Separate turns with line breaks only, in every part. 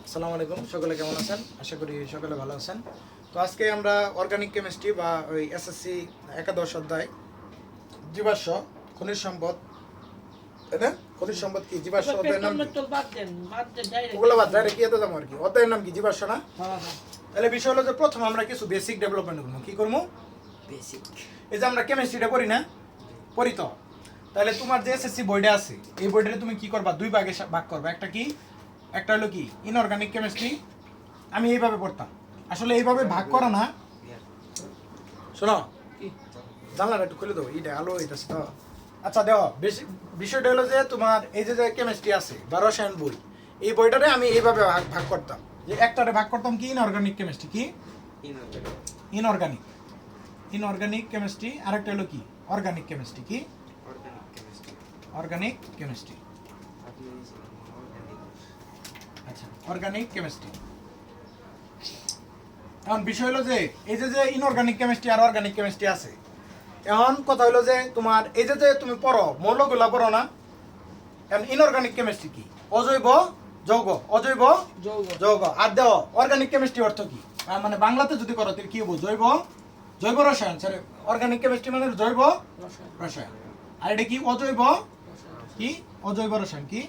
আসসালামু আলাইকুম, সকলে কেমন আছেন? আশা করি সকলে ভালো আছেন। তো আজকে আমরা অর্গানিক কেমিস্ট্রি বা ওই এসএসসি একাদশ অধ্যায় জীবাশ্ম খনিজ সম্পদ, তাই না? খনিজ সম্পদ কি জীবাশ্ম অধ্যায়ের নাম কি? ওগুলো বাদ ডাইরেক্ট কি যাবো আর কি, অধ্যায়ের নাম কি জীবাশ্ম না? তাহলে বিষয় হলো যে প্রথম আমরা কিছু বেসিক ডেভেলপমেন্ট করবো। কি করবো? বেসিক। এই যে আমরা কেমিস্ট্রিটা করি না, পড়ি তো। তাহলে তোমার যে এসএসসি বইটা আছে, এই বইটাতে তুমি কি করবা? দুই ভাগে ভাগ করবা। একটা কি, একটা হলো কি ইনঅর্গানিক কেমিস্ট্রি। আমি এইভাবে পড়তাম, আসলে এইভাবে ভাগ করা না। শোনো, জানলাটা একটু খুলে দেবো, এইটা আলো হইতেছে তো। আচ্ছা দেও, বিষয়টা হলো যে তোমার এই যে কেমিস্ট্রি আছে বা রসায়ন বই, এই বইটারে আমি এইভাবে ভাগ করতাম। যে একটারে ভাগ করতাম কি ইনঅর্গানিক কেমিস্ট্রি, কি ইনঅর্গানিক ইনঅর্গানিক কেমিস্ট্রি, আরেকটা হলো কি অর্গানিক কেমিস্ট্রি, কি অর্গানিক কেমিস্ট্রি। আচ্ছা, অর্গানিক কেমিস্ট্রি। এখন বিষয় হলো যে এই যে ইনঅর্গানিক কেমিস্ট্রি আর অর্গানিক কেমিস্ট্রি আছে। এখন কথা হলো যে তোমার এই যে তুমি পড়ো মৌলগুলা পড়ো না। এখন ইনঅর্গানিক কেমিস্ট্রি কি? অজৈব যৌগ, অজৈব যৌগ। আর দেও অর্গানিক কেমিস্ট্রি অর্থ কি? মানে বাংলাতে যদি করো তাহলে কি হবো? জৈব জৈব রসায়ন। সরি, অর্গানিক কেমিস্ট্রি মানে জৈব রসায়ন। আর এটা কি? অজৈব, কি অজৈব রসায়ন, কি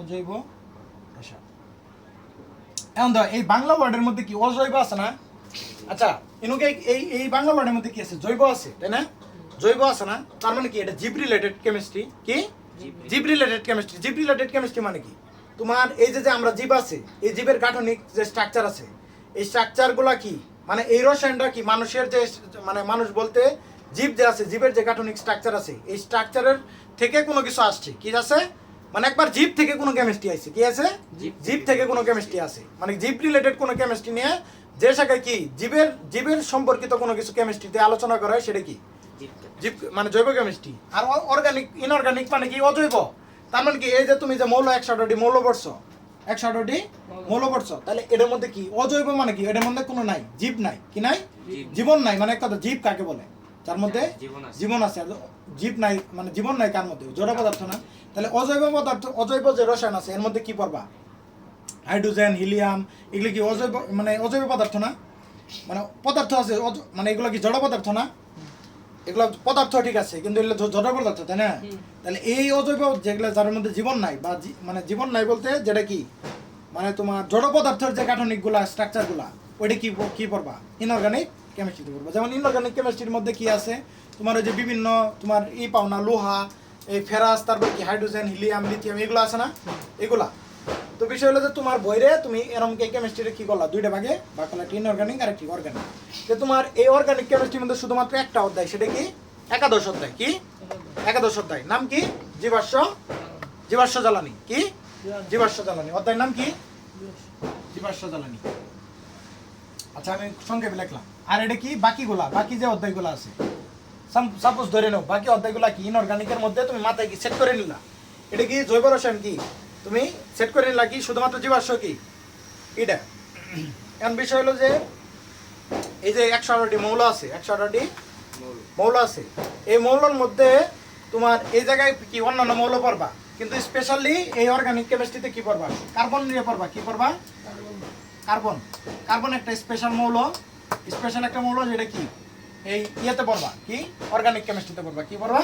অজৈব রসায়ন। এখন ধর এই বাংলা ওয়ার্ডের মধ্যে কি অজৈব আছে না? আচ্ছা, ইনুকে এই বাংলা ওয়ার্ডের মধ্যে কি আছে? জৈব আছে, তাই না? জৈব আছে না? তার মানে কি এটা জীব রিলেটেড কেমিস্ট্রি। কি জীব রিলেটেড কেমিস্ট্রি? জীব রিলেটেড কেমিস্ট্রি মানে কি? তোমার এই যে আমরা জীব আছে, এই জীবের গাঠনিক যে স্ট্রাকচার আছে, এই স্ট্রাকচারগুলো কি মানে এই রসায়নটা কি মানুষের যে মানে মানুষ বলতে জীব যে আছে, জীবের যে গাঠনিক স্ট্রাকচার আছে, এই স্ট্রাকচারের থেকে কোনো কিছু আসছে। কি আছে? মানে একবার জীব থেকে কোনো কেমিস্ট্রি আছে। কি আছে? জীব থেকে কোনো কেমিস্ট্রি আছে, মানে জীব রিলেটেড কোনো কেমিস্ট্রি নিয়ে যে শাখায় কি জীবের সম্পর্কিত কোনো কিছু কেমিস্ট্রিতে আলোচনা করা হয় সেটা কি জীব, মানে জৈব কেমিস্ট্রি। আর অর্গানিক ইনঅর্গানিক মানে কি অজৈব। তার মানে কি এই যে তুমি যে মৌল 118টি মৌল পড়ছো, 118টি মৌল পড়ছো, তাহলে এটার মধ্যে কি অজৈব মানে কি? এটার মধ্যে কোনো নাই, জীব নাই। কি নাই? জীবন নাই। মানে একটা জীব কাকে বলে? যার মধ্যে জীবন আছে। জীব নাই মানে জীবন নাই কার মধ্যে? জড় পদার্থ না। তাহলে অজৈব পদার্থ, অজৈব যে রসায়ন আছে এর মধ্যে কি পড়বা? হাইড্রোজেন, হিলিয়াম, এগুলো কি অজৈব, মানে অজৈব পদার্থ না? মানে পদার্থ আছে, মানে এগুলো কি জড় পদার্থ না? এগুলো পদার্থ ঠিক আছে, কিন্তু এগুলো জড় পদার্থ, তাই না? তাহলে এই অজৈব যেগুলো যার মধ্যে জীবন নাই, বা মানে জীবন নাই বলতে যেটা কি মানে তোমার জড় পদার্থের যে গাঠনিক গুলা স্ট্রাকচার গুলা, ওইটা কি কি পড়বা? ইনঅর্গানিক কেমিস্ট্রিতে পড়বা। যেমন ইনঅর্গানিক কেমিস্ট্রির মধ্যে কি আছে তোমার? ওই যে বিভিন্ন তোমার পাও না, লোহা, এই ফেরাস, তারপর কি হাইড্রোজেন, হিলিয়াম, লিথিয়াম, এগুলো আছে না? এগুলা তো বিষয় হলো যে তোমার বইরে তুমি এরকম কেমিস্ট্রিতে কি করলা? দুইটা ভাগে ভাগ করলা, ইনঅর্গানিক আর একটি অর্গানিক। যে তোমার এই অর্গানিক কেমিস্ট্রির মধ্যে শুধুমাত্র একটা অধ্যায়, সেটা কি একাদশ অধ্যায়। কি একাদশ অধ্যায়? নাম কি? জীবাশ্ম, জীবাশ্ম জ্বালানি। কি জীবাশ্ম জ্বালানি। অধ্যায়ের নাম কি? জীবাশ্ম জ্বালানি। আচ্ছা, আমি সংক্ষেপে লিখলাম। আর এটা কি বাকিগুলা, বাকি যে অধ্যায়গুলো আছে, সাপোজ ধরে নাও বাকি অধ্যায়গুলা কি ইনঅর্গানিকের মধ্যে তুমি মাথায় কি সেট করে নিলা? এটা কি জৈব রসায়ন, কি তুমি সেট করে নিলা? কি শুধুমাত্র জীবাশ্ম কি এটা? এখন বিষয় হলো যে এই যে 118টি মৌল আছে, 118টি মৌল আছে, এই মৌলের মধ্যে তোমার এই জায়গায় কি অন্যান্য মৌল পড়বা, কিন্তু স্পেশালি এই অর্গানিক কেমিস্ট্রিতে কি পড়বা? কার্বন নিয়ে পড়বা। কি পড়বা? কার্বন। কার্বন একটা স্পেশাল মৌল, স্পেশাল একটা মৌল, যেটা কি এই ইয়েতে পড়বা, কি অর্গানিক কেমিস্ট্রিতে পড়বা। কি পড়বা?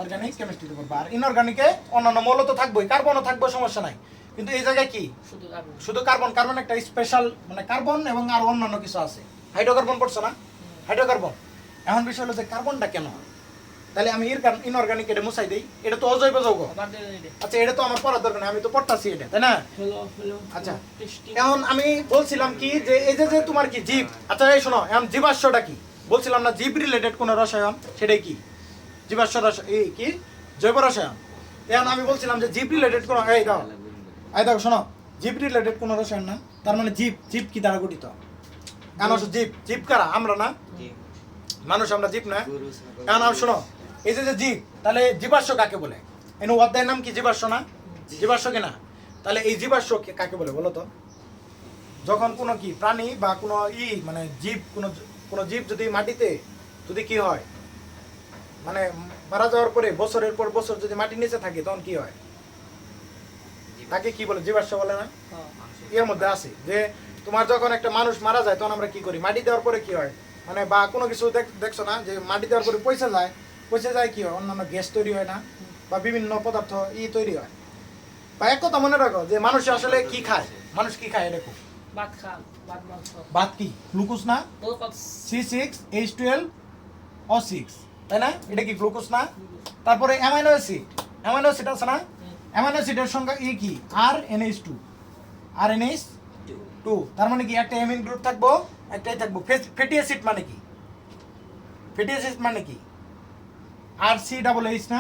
অর্গানিক কেমিস্ট্রিতে পড়বা। আর ইনঅর্গানিকে অন্যান্য মৌল তো থাকবোই, কার্বনও থাকবে, সমস্যা নাই, কিন্তু এই জায়গায় কি শুধু কার্বন। কার্বন একটা স্পেশাল, মানে কার্বন এবং আর অন্যান্য কিছু আছে। হাইড্রোকার্বন পড়ছো না? হাইড্রোকার্বন। এখন বিষয় হলো যে কার্বনটা কেন? তাহলে আমি ইনঅর্গানিক এটা মুছাই দেই, এটা তো অজৈব যৌগ। আচ্ছা, এটা তো আমার পড়ার দরকার নেই, আমি তো পড়তাছি এটা, তাই না? আচ্ছা, এখন আমি বলছিলাম কি যে এই যে তোমার কি জীব। আচ্ছা এই শোনো, এখন জীবাশ্মটা কি বলছিলাম না? জীব রিলেটেড কোন রসায়ন, সেটাই কি জীবাশ্ম রসায়ন, এই কি জৈব রসায়ন। এখন আমি বলছিলাম যে জীব রিলেটেড কোন, এই দেখো শোনো, জীব রিলেটেড কোন রসায়ন না। তার মানে জীব, জীব কি দ্বারা গঠিত? মানুষ জীব। জীব কারা? আমরা না? মানুষ, আমরা জীব না? এখন শোনো, এই যে জীব, তাহলে জীবাশ্ম কাকে বলে? এই অধ্যায়ের নাম কি জীবাশ্ম না? জীবাশ্ম কিনা? তাহলে এই জীবাশ্ম কাকে বলে বলো তো? যখন কোনো কি প্রাণী বা কোনো মানে জীব, কোনো জীব যদি মাটিতে যদি কি হয়, মানে মারা যাওয়ার পরে বছরের পর বছর যদি মাটির নিচে থাকে, তখন কি হয়? তাকে কি বলে জীবাশ্ম বলে না? এর মধ্যে আছে যে তোমার যখন একটা মানুষ মারা যায় তখন আমরা কি করি, মাটি দেওয়ার পরে কি হয়, মানে বা কোনো কিছু দেখছো না যে মাটি দেওয়ার পরে পয়সা যায় কি হয়, অন্যান্য গ্যাস তৈরি হয় না, বা বিভিন্ন পদার্থ তৈরি হয়। বা এক কথা মনে রাখো যে মানুষ আসলে কি খায়, মানুষ কি খায় এরকম ভাত কি গ্লুকোজ না, C6H12O6 তাই না, এটা কি গ্লুকোজ না? তারপরে অ্যামাইনো অ্যাসিড আছে না, অ্যামাইনো অ্যাসিডের সংখ্যা কি RNH2 তার মানে কি একটা অ্যামিন গ্রুপ থাকবো, একটাই থাকবো। ফ্যাটি অ্যাসিড মানে কি, ফ্যাটি অ্যাসিড মানে কি RCH না,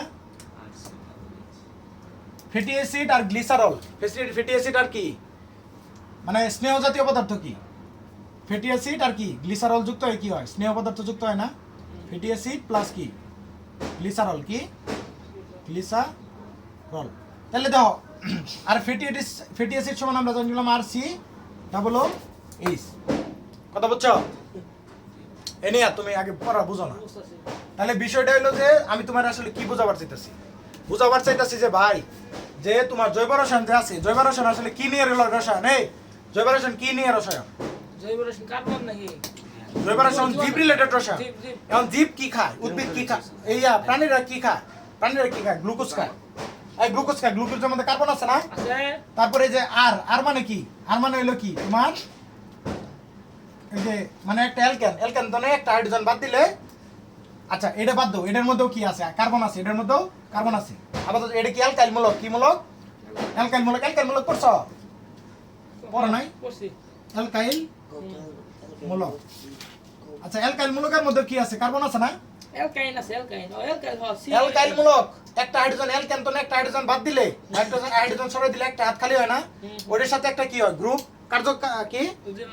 ফ্যাটি অ্যাসিড আর গ্লিসারল, ফ্যাটি অ্যাসিড আর কি মানে স্নেহ জাতীয় পদার্থ কি, ফ্যাটি অ্যাসিড আর কি গ্লিসারল যুক্ত হয় কি হয়, স্নেহ পদার্থ যুক্ত হয় না, ফ্যাটি অ্যাসিড প্লাস কি গ্লিসারল, কি গ্লিসারল। তাহলে দেখো আর ফ্যাটি অ্যাসিড সমান আমরা জানলাম RCH, কথা বুঝছো? এ নিয়ে তুমি আগে পড়া বুঝো না। তাহলে বিষয়টা হলো যে আমি তোমার আসলে কি বোঝাবার চাইতেছি যে ভাই যে তোমার জৈব রসায়ন যে আছে, জৈব রসায়ন আসলে কি নিয়ে রসায়ন, এই জৈব রসায়ন কি নিয়ে রসায়ন?
জৈব রসায়ন কার্বন নাকি?
জৈব রসায়ন জীব রিলেটেড রসায়ন। এখন জীব কি খায়, উদ্ভিদ কি খায়, প্রাণীরা কি খায়, গ্লুকোজ খায়। এই গ্লুকোজের মধ্যে কার্বন আছে না?
আছে।
তারপরে যে আর মানে কি, আর মানে হলো কি তোমার এই যে মানে একটা অ্যালকেন তো একটা হাইড্রোজেন বাদ দিলে, আচ্ছা এটা বাদ দাও, এটার মধ্যেও কি আছে, কার্বন আছে, এটার মধ্যেও কার্বন আছে। আবার এটা কি অ্যালকাইল মূলক, কি মূলক? অ্যালকাইল মূলক পড়ছো? পড়ো নাই? অ্যালকাইল মূলক। আচ্ছা অ্যালকাইল মূলকের মধ্যে কি আছে, কার্বন আছে না? অ্যালকাইল মূলক একটা হাইড্রোজেন, অ্যালকেন তো একটা হাইড্রোজেন বাদ দিলে, হাইড্রোজেন সরাই দিলে একটা হাত খালি হয় না, ওটার সাথে একটা কি হয়, গ্রুপ কি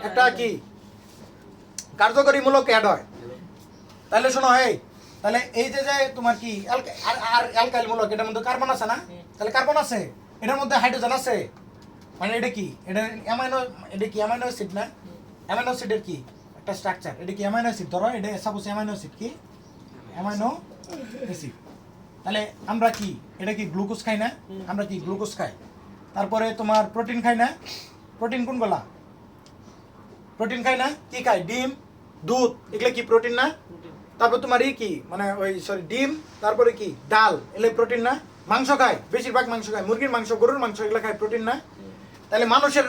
একটা কি কার্যকরী মূলক অ্যাড হয়। তাহলে শোনো তাহলে এই যে তোমার কি অ্যালকাইল মূলক, এটার মধ্যে কার্বন আছে না, তাহলে কার্বন আছে, এটার মধ্যে হাইড্রোজেন আছে, মানে এটা কি, এটা কি অ্যামাইনো অ্যাসিড না, অ্যামাইনো অ্যাসিডের কি একটা স্ট্রাকচার, এটা কি অ্যামাইনো অ্যাসিড, ধরো এটা সাপোজ অ্যামাইনো অ্যাসিড, কি অ্যামাইনো অ্যাসিড। তাহলে আমরা কি এটা কি গ্লুকোজ খাই না, আমরা কি গ্লুকোজ খাই। তারপরে তোমার প্রোটিন খাই না, প্রোটিন কোনগুলা, প্রোটিন খাই না, কি খাই, ডিম দুধ, এগুলো কি প্রোটিন না? তারপর তোমার কি মানে ডিম, তারপরে কি ডাল, এগুলো প্রোটিন না? মাংস খায়, বেশিরভাগ মাংস খায়, মুরগির মাংস, গরুর মাংস, এগুলো খায়, প্রোটিন না? তাহলে মানুষের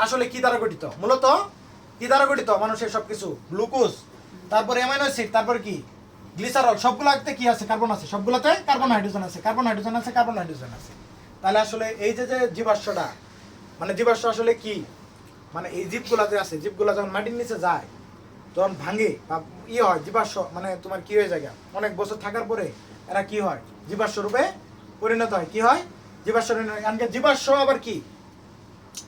আসলে কি দ্বারা গঠিত, মূলত কি দ্বারা গঠিত মানুষের সবকিছু, গ্লুকোজ, তারপরে অ্যামাইনো অ্যাসিড, তারপরে কি গ্লিসারল, সবগুলাতে কি আছে, কার্বন আছে, সবগুলাতে কার্বন হাইড্রোজেন আছে। তাহলে আসলে এই যে জীবাশ্মটা, মানে জীবাশ্ম আসলে কি, মানে এই জীবগুলা যে আছে, জীবগুলা যখন মাটির নিচে যায়, যখন ভাঙে বা হয় জীবাশ্ম, মানে তোমার কি হয়ে যায়, অনেক বছর থাকার পরে এরা কি হয়, জীবাশ্ম রূপে পরিণত হয়, কি হয়, জীবাশ্ম। আবার কি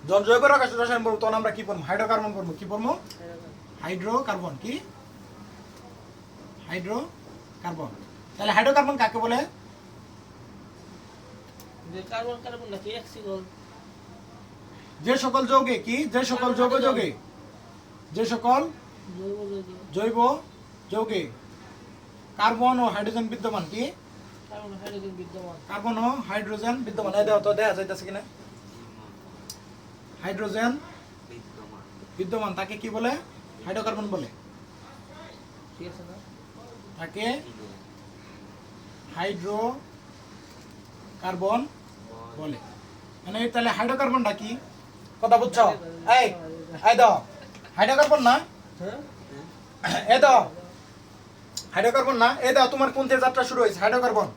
যখন জৈব রসায়ন পড়বো তখন আমরা কি পড়বো, হাইড্রোকার্বন পড়বো, কি পড়বো, হাইড্রোকার্বন, কি হাইড্রোকার্বন। তাহলে হাইড্রোকার্বন কাকে বলে, যে সকল যৌগে কি, যে সকল জৈব যৌগে কার্বন ও হাইড্রোজেন বিদ্যমান, কি কার্বন ও হাইড্রোজেন বিদ্যমান। এই দেখো তো দেখা যাইতেছে কিনা, হাইড্রোজেন বিদ্যমান তাকে কি বলে, হাইড্রোকার্বন বলে, তাকে হাইড্রোকার্বন বলে। মানে তাহলে হাইড্রোকার্বনটা কি, কথা বুঝছো? এই দাও হাইড্রোকার্বন না, হাইড্রোকার্বন না, দাও তোমার কোন থেকে যাত্রা শুরু হয়েছে, হাইড্রোকার্বন।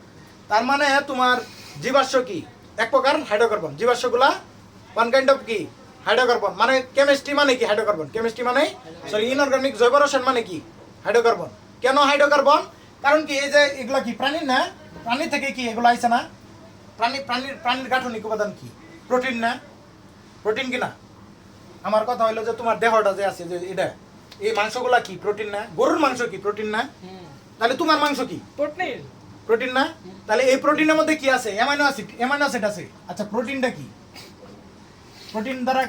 তার মানে তোমার জীবাশ্ম কি এক প্রকার হাইড্রোকার্বন, জীবাশ্মগুলা ওয়ান কাইন্ড অফ কি হাইড্রোকার্বন। মানে কেমিস্ট্রি মানে কি হাইড্রোকার্বন, ইনঅর্গানিক জৈব রসায়ন মানে কি হাইড্রোকার্বন। কেন হাইড্রোকার্বন, কারণ কি এই যে এগুলা কি প্রাণীর না, প্রাণী থেকে কি এগুলো আইছে না, প্রাণীর গাঠনিক উপাদান কি, প্রোটিন না, প্রোটিন কি না? আমার কথা হইলো যে তোমার দেহটা যে আছে যে এটা, এই মাংসগুলা কি প্রোটিন না, গরুর মাংস কি প্রোটিন না? তাহলে তোমার মাংস কি প্রোটিন না? তাহলে এই প্রোটিনের মধ্যে কি আছে, অ্যামাইনো অ্যাসিড আছে। আচ্ছা প্রোটিনটা কি,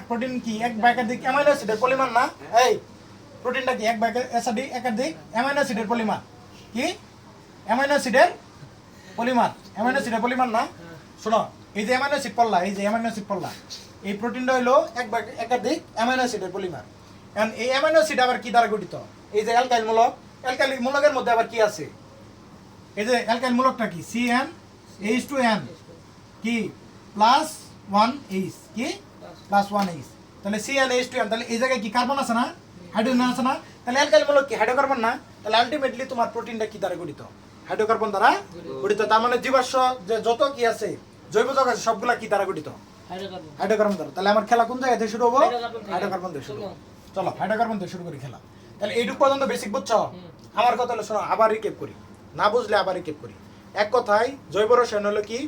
প্রোটিন কি এক বা একাধিক অ্যামাইনো অ্যাসিডের পরিমাণ না? এই প্রোটিনটা কি এক বা একাধিক অ্যামাইনো অ্যাসিডের পরিমাণ, কি অ্যামাইনো অ্যাসিডের পরিমাণ না? শোনো এই যে অ্যামাইনো অ্যাসিড পড়লা, এই যে অ্যামাইনো অ্যাসিড পড়লা, এই প্রোটিনটা হলো একাধিক অ্যামাইনো অ্যাসিডের পলিমার। এখন এই অ্যামাইনো অ্যাসিড আবার কি দ্বারা গঠিত? এই যে অ্যালকাইল মূলক, অ্যালকাইল মূলকের মধ্যে আবার কি আছে? এই যে অ্যালকাইল মূলকটা কি? CnH2n কি +1H কি +1H। তাহলে CnH2n, তাহলে এই জায়গায় কি কার্বন আছে না, হাইড্রোজেন আছে না? তাহলে অ্যালকাইল মূলক কি হাইড্রোকার্বন না? তাহলে আলটিমেটলি তোমার প্রোটিনটা কি দ্বারা গঠিত? হাইড্রোকার্বন দ্বারা গঠিত। তার মানে জীবাশ্ম যে যত কি আছে, জৈব যৌগ আছে, সবগুলা কি দ্বারা গঠিত?
হাইড্রোকার্বন।
হাইড্রোকার্বন দ্বারা। তাহলে আমার খেলা কোন জায়গা থেকে শুরু হবো?
হাইড্রোকার্বন থেকে।
হাইড্রোকার্বন থেকে শুরু।
চলো।
চলো হাইড্রোকার্বন থেকে শুরু করি খেলা। তাহলে এইটুকু পর্যন্ত বেসিক বুঝছো? আমার কথা হলো শোনো, আবার রিকেপ করি, না বুঝলে আবার রিকেপ করি। এক কথায় জৈব রসায়ন হলো কি,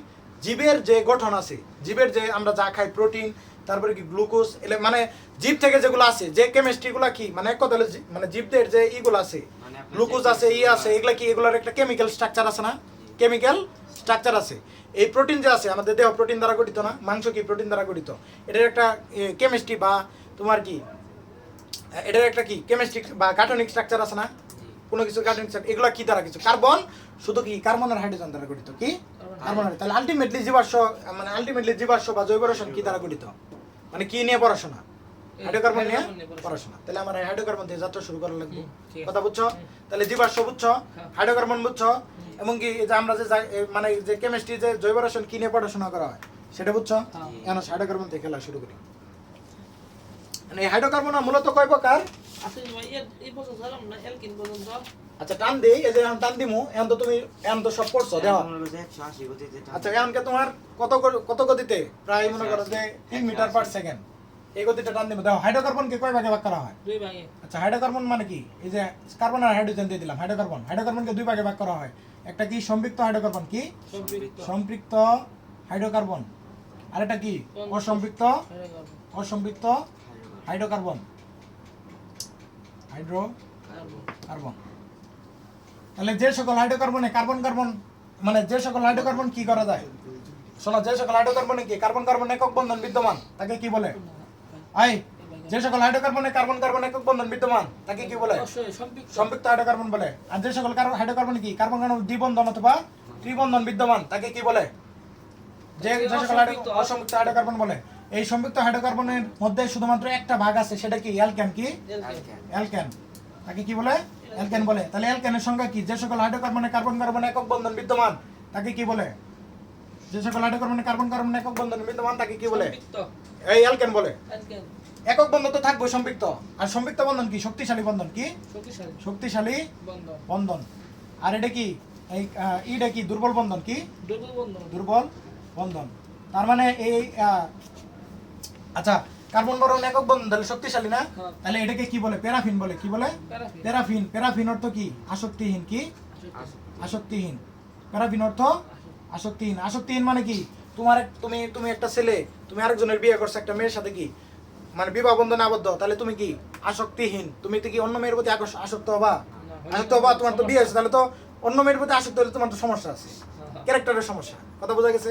জীবের যে গঠন আছে, জীবের যে আমরা যা খাই প্রোটিন, তারপরে কি গ্লুকোজ, মানে জীব থেকে যেগুলো আছে, যে কেমিস্ট্রিগুলো কি, মানে এক কথা হলো মানে জীবদের যে ইগুলো আছে, গ্লুকোজ আছে, আছে, এগুলা কি, এগুলোর একটা কেমিক্যাল স্ট্রাকচার আছে না? কেমিক্যাল স্ট্রাকচার আছে। এই প্রোটিন যে আছে, আমাদের দেহ প্রোটিন দ্বারা গঠিত না? মাংস কি প্রোটিন দ্বারা গঠিত? এটার একটা কেমিস্ট্রি বা তোমার কি, এটার একটা কি কেমিস্ট্রি বা গাঠনিক স্ট্রাকচার আছে না? কোনো কিছু গাঠনিক স্ট্রাকচার, এগুলো কি দ্বারা কিছু? কার্বন, শুধু কি কার্বন আর হাইড্রোজেন দ্বারা গঠিত। কি কার্বন? তাহলে আলটিমেটলি জীবাশ্ম, মানে আলটিমেটলি জীবাশ্ম বা জৈব রসায়ন কি দ্বারা গঠিত? মানে কি নিয়ে পড়াশোনা? হাইড্রোকার্বন নিয়ে পড়াশোনা। তাহলে আমার হাইড্রোকার্বন দিয়ে যাত্রা শুরু করা লাগবে। কথা বুঝছো? তাহলে জীবাশ্ম বুঝছো, হাইড্রোকার্বন বুঝছো, এবং কি এই যে আমরা যে মানে যে কেমিস্ট্রি যে জৈব রসায়ন কি নিয়ে পড়াশোনা করা হয় সেটা বুঝছো? এখন হাইড্রোকার্বন থেকে খেলা শুরু করি। মানে এই হাইড্রোকার্বন মূলত কয় প্রকার?
আসলে ভাই এই পর্যন্ত জানলাম না, অ্যালকিন পর্যন্ত।
আচ্ছা টান দেই, এই যে এখন টান দিমু, এখন তো তুমি এখন তো সব পড়ছো দেখো। আচ্ছা এখনকে তোমার কত গতিতে? প্রায় মনে করো যে 3 মিটার পার সেকেন্ড এই গতিতে টান দিমু। দেখো হাইড্রোকার্বনকে কয় ভাগে ভাগ করা হয়?
2 ভাগে।
আচ্ছা হাইড্রোকার্বন মানে কি? এই যে কার্বন আর হাইড্রোজেন দিয়ে দিলাম, হাইড্রোকার্বনকে 2 ভাগে ভাগ করা হয়। একটা কি সম্পৃক্ত হাইড্রোকার্বন, কি সম্পৃক্ত হাইড্রোকার্বন, আর এটা কি অসম্পৃক্ত অসম্পৃক্ত হাইড্রোকার্বন, হাইড্রোকার্বন। তাহলে যে সকল হাইড্রোকার্বনে কার্বন কার্বন, মানে যে সকল হাইড্রোকার্বন কি করা যায়? শোনো, যে সকল হাইড্রোকার্বনে কি কার্বন কার্বন একক বন্ধন বিদ্যমান তাকে কি বলে? যে সকল হাইড্রোকার্বনে কার্বন কার্বন একক বন্ধন বিদ্যমান তাকে কি বলে? সম্পৃক্ত হাইড্রোকার্বন বলে। আর যে সকল হাইড্রোকার্বনে কি কার্বন কার্বন দ্বিবন্ধন অথবা ত্রিবন্ধন বিদ্যমান তাকে কি বলে? যে সকল অসম্পৃক্ত হাইড্রোকার্বন বলে। এই সম্পৃক্ত হাইড্রোকার্বনের মধ্যে শুধুমাত্র একটা ভাগ আছে, সেটা কি অ্যালকেন। কি অ্যালকেন, তাকে কি বলে? অ্যালকেন বলে। তাহলে অ্যালকেনের সংজ্ঞা কি? যে সকল হাইড্রোকার্বনে কার্বন কার্বন একক বন্ধন বিদ্যমান তাকে কি বলে? যে সকল হাইড্রোকার্বনে কার্বন কার্বন একক বন্ধন বিদ্যমান তাকে কি বলে? এই অ্যালকেন বলে। একক বন্ধন তো থাকবে সম্পৃক্ত, আর সম্পৃক্ত বন্ধন কি? শক্তিশালী বন্ধন। কি শক্তিশালী বন্ধন। আর এটা কি? এই ইটা কি? দুর্বল বন্ধন। কি দুর্বল বন্ধন। তার মানে এই আচ্ছা কার্বন বরণ একক বন্ধন তাহলে শক্তিশালী না? তাহলে এটাকে কি বলে? প্যারাফিন বলে। কি বলে? প্যারাফিন। প্যারাফিন অর্থ কি? আসক্তিহীন। কি আসক্তিহীন। প্যারাফিন অর্থ আসক্তিহীন। আসক্তিহীন মানে কি? তুমি একটা ছেলে, তুমি আরেকজনের বিয়ে করছো একটা মেয়ের সাথে, কি মানে বিবাহ বন্ধনে আবদ্ধ, তাহলে তুমি কি আসক্তিহীন? তুমি তো কি অন্য মেয়ের প্রতি আসক্ত হবা? তোমার তো বিয়ে হয়েছে, তাহলে তো অন্য মেয়ের প্রতি আসক্ত হলে তোমার তো সমস্যা আছে, ক্যারেক্টারের সমস্যা। কথা বোঝা গেছে?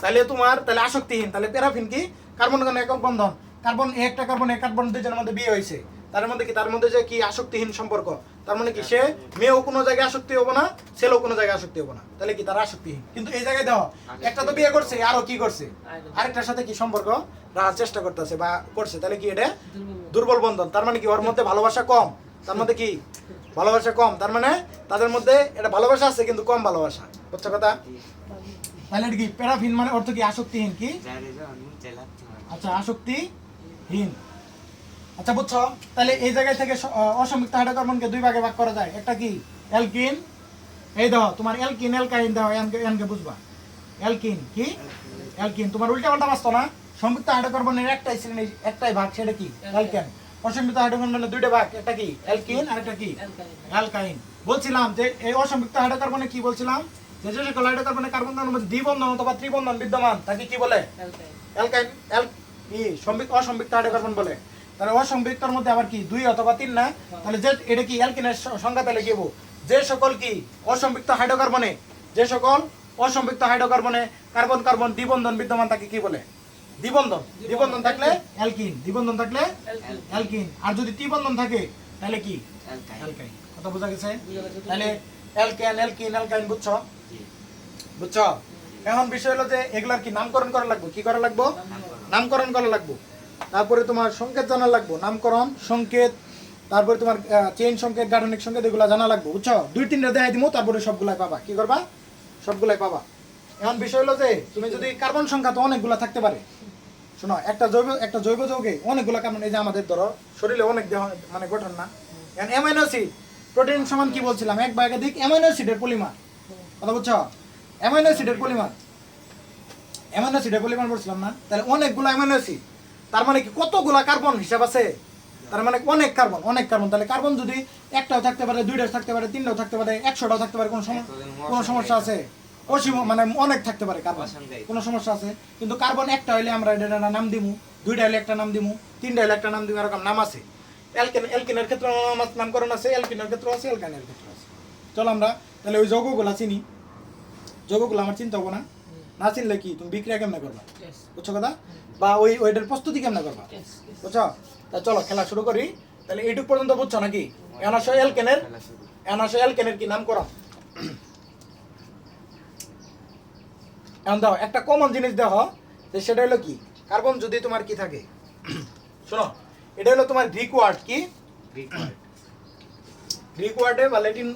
তাহলে তাহলে আসক্তিহীন। তাহলে প্যারাফিন কি? কার্বন একক বন্ধন, কার্বন একটা কার্বন এক কার্বন দুজনের মধ্যে বিয়ে হয়েছে, তার মধ্যে কি? তার মধ্যে যে কি আসক্তিহীন সম্পর্ক, তার মানে কি সে মেয়েও কোনো জায়গায় আসক্তি হবো না, ছেলেও কোনো জায়গায় আসক্তি হবো না, তাহলে কি তারা আসক্তিহীন। কিন্তু এই জায়গায় দাও, একটা তো বিয়ে করছে, আরো কি করছে? আরেকটার সাথে কি সম্পর্ক রাখার চেষ্টা করতেছে বা করছে, তাহলে কি এটা দুর্বল বন্ধন। তার মানে কি ওর মধ্যে ভালোবাসা কম, তার মধ্যে কি ভালোবাসা কম, তার মানে তাদের মধ্যে এটা ভালোবাসা আছে কিন্তু কম ভালোবাসা। বুঝছো কথা? তাহলে এটা কি? প্যারাফিন মানে অর্থ কি? আসক্তিহীন। কি আচ্ছা আসক্তিহীন। আচ্ছা বুঝছো? তাহলে এই জায়গায় থেকে অসম্পৃক্ত হাইড্রোকার্বনকে 2 ভাগে ভাগ করা যায়। একটা কি? অ্যালকিন। এই দাও তোমার অ্যালকিন অ্যালকাইন দাও, এনকে বুঝবা। অ্যালকিন। কি অ্যালকিন। তোমার উল্টা পাল্টা বাঁচতো না। সম্পৃক্ত হাইড্রোকার্বনের একটাই শ্রেণী, একটাই ভাগ, সেটা কি? অ্যালকেন। অসম্পৃক্ত হাইড্রোকার্বনের 2টা ভাগ, একটা কি? অ্যালকিন আর একটা কি? অ্যালকাইন। বলছিলাম যে এই অসম্পৃক্ত হাইড্রোকার্বনে কি বলছিলাম? যে সকল হাইড্রোকার্বনে কার্বন কার্বনের মধ্যে দ্বিবন্ধন অথবা ত্রিবন্ধন বিদ্যমান তাকে কি বলে? অ্যালকাইন। অসম্পৃক্ত হাইড্রোকার্বন বলে। তাহলে অসম্পৃক্তর মধ্যে আবার কি? 2 অথবা 3 না? তাহলে যে এটা কি? অ্যালকিনের সংজ্ঞা তাহলে কি? যে সকল কি অসম্পৃক্ত হাইড্রোকার্বনে, যে সকল অসম্পৃক্ত হাইড্রোকার্বনে কার্বন কার্বন দ্বিবন্ধন বিদ্যমান তাকে কি বলে? দ্বিবন্ধন। দ্বিবন্ধন থাকলে অ্যালকিন, দ্বিবন্ধন থাকলে অ্যালকিন, আর যদি ত্রিবন্ধন থাকে তাহলে কি? অ্যালকাইন। কথা বোঝা গেছে? তাহলে অ্যালকেন অ্যালকিন অ্যালকাইন বুঝছো? বুঝছো? এখন বিষয় হলো যে এগুলার কি নামকরণ করা লাগবে, কি করা লাগবে, নামকরণ করা লাগবে। তারপরে তোমার সংকেত জানা লাগবে, নামকরণ সংকেত, তারপরে তোমার চেইন সংকেত, গাঠনিক সংকেত, এগুলো জানা লাগবে, বুঝছো? 2-3টা দেখাই দিমু, তারপরে সবগুলাই পাবা। কি করবা? সবগুলাই পাবা। এখন বিষয় হলো যে তুমি যদি কার্বন সংখ্যা তো অনেকগুলা থাকতে পারে। শোনো, একটা জৈব যৌগে অনেকগুলা কার্বন, এই যে আমাদের ধরো শরীরে অনেক দেহ মানে গঠন না, এখন অ্যামাইনো অ্যাসিড প্রোটিন সমান কি বলছিলাম, এক বা একাধিক অ্যামাইনো অ্যাসিডের পরিমাণ, কথা বুঝছো? অ্যামাইনো অ্যাসিডের পরিমাণ, অ্যামাইনো অ্যাসিডের পরিমাণ বলছিলাম না? তাহলে অনেকগুলো অ্যামাইনো অ্যাসিড, তার মানে কি কতগুলা কার্বন হিসাব আছে, তার মানে অনেক কার্বন, অনেক কার্বন। তাহলে কার্বন যদি একটাও থাকতে পারে, 2টাও থাকতে পারে, 3টাও থাকতে পারে, 100টাও থাকতে পারে, কোনো সমস্যা আছে? অসীম মানে অনেক থাকতে পারে কার্বন, কোনো সমস্যা আছে? কিন্তু কার্বন একটা হইলে আমরা এটা নাম দিমু, 2টা হইলে একটা নাম দিমু, 3টা হইলে একটা নাম দিমু, এরকম নাম আছে। অ্যালকেনের ক্ষেত্রে নামকরণ আছে, অ্যালকিনের ক্ষেত্রে আছে, অ্যালকাইনের ক্ষেত্রে আছে। চলো আমরা তাহলে ওই যৌগগুলা চিনি। যৌগগুলো আমার চিন্তা হবো না, না চিনলে কি তুমি বিক্রিয়া কেমনে করবা, বুঝছো কথা? বা ওইটার প্রস্তুতি কেমনে করবা, বুঝছো? তা চলো খেলা শুরু করি। তাহলে এইটুক পর্যন্ত বুঝছো নাকি? অ্যানাসো-অ্যালকেনের কি নাম করো? এখন দাও একটা কমন জিনিস দেখো, যে সেটা হলো কি, কার্বন যদি তোমার কি থাকে, শোনো, এটা হলো তোমার গ্রিক ওয়ার্ড, কি গ্রিক ওয়ার্ডে বা ল্যাটিন,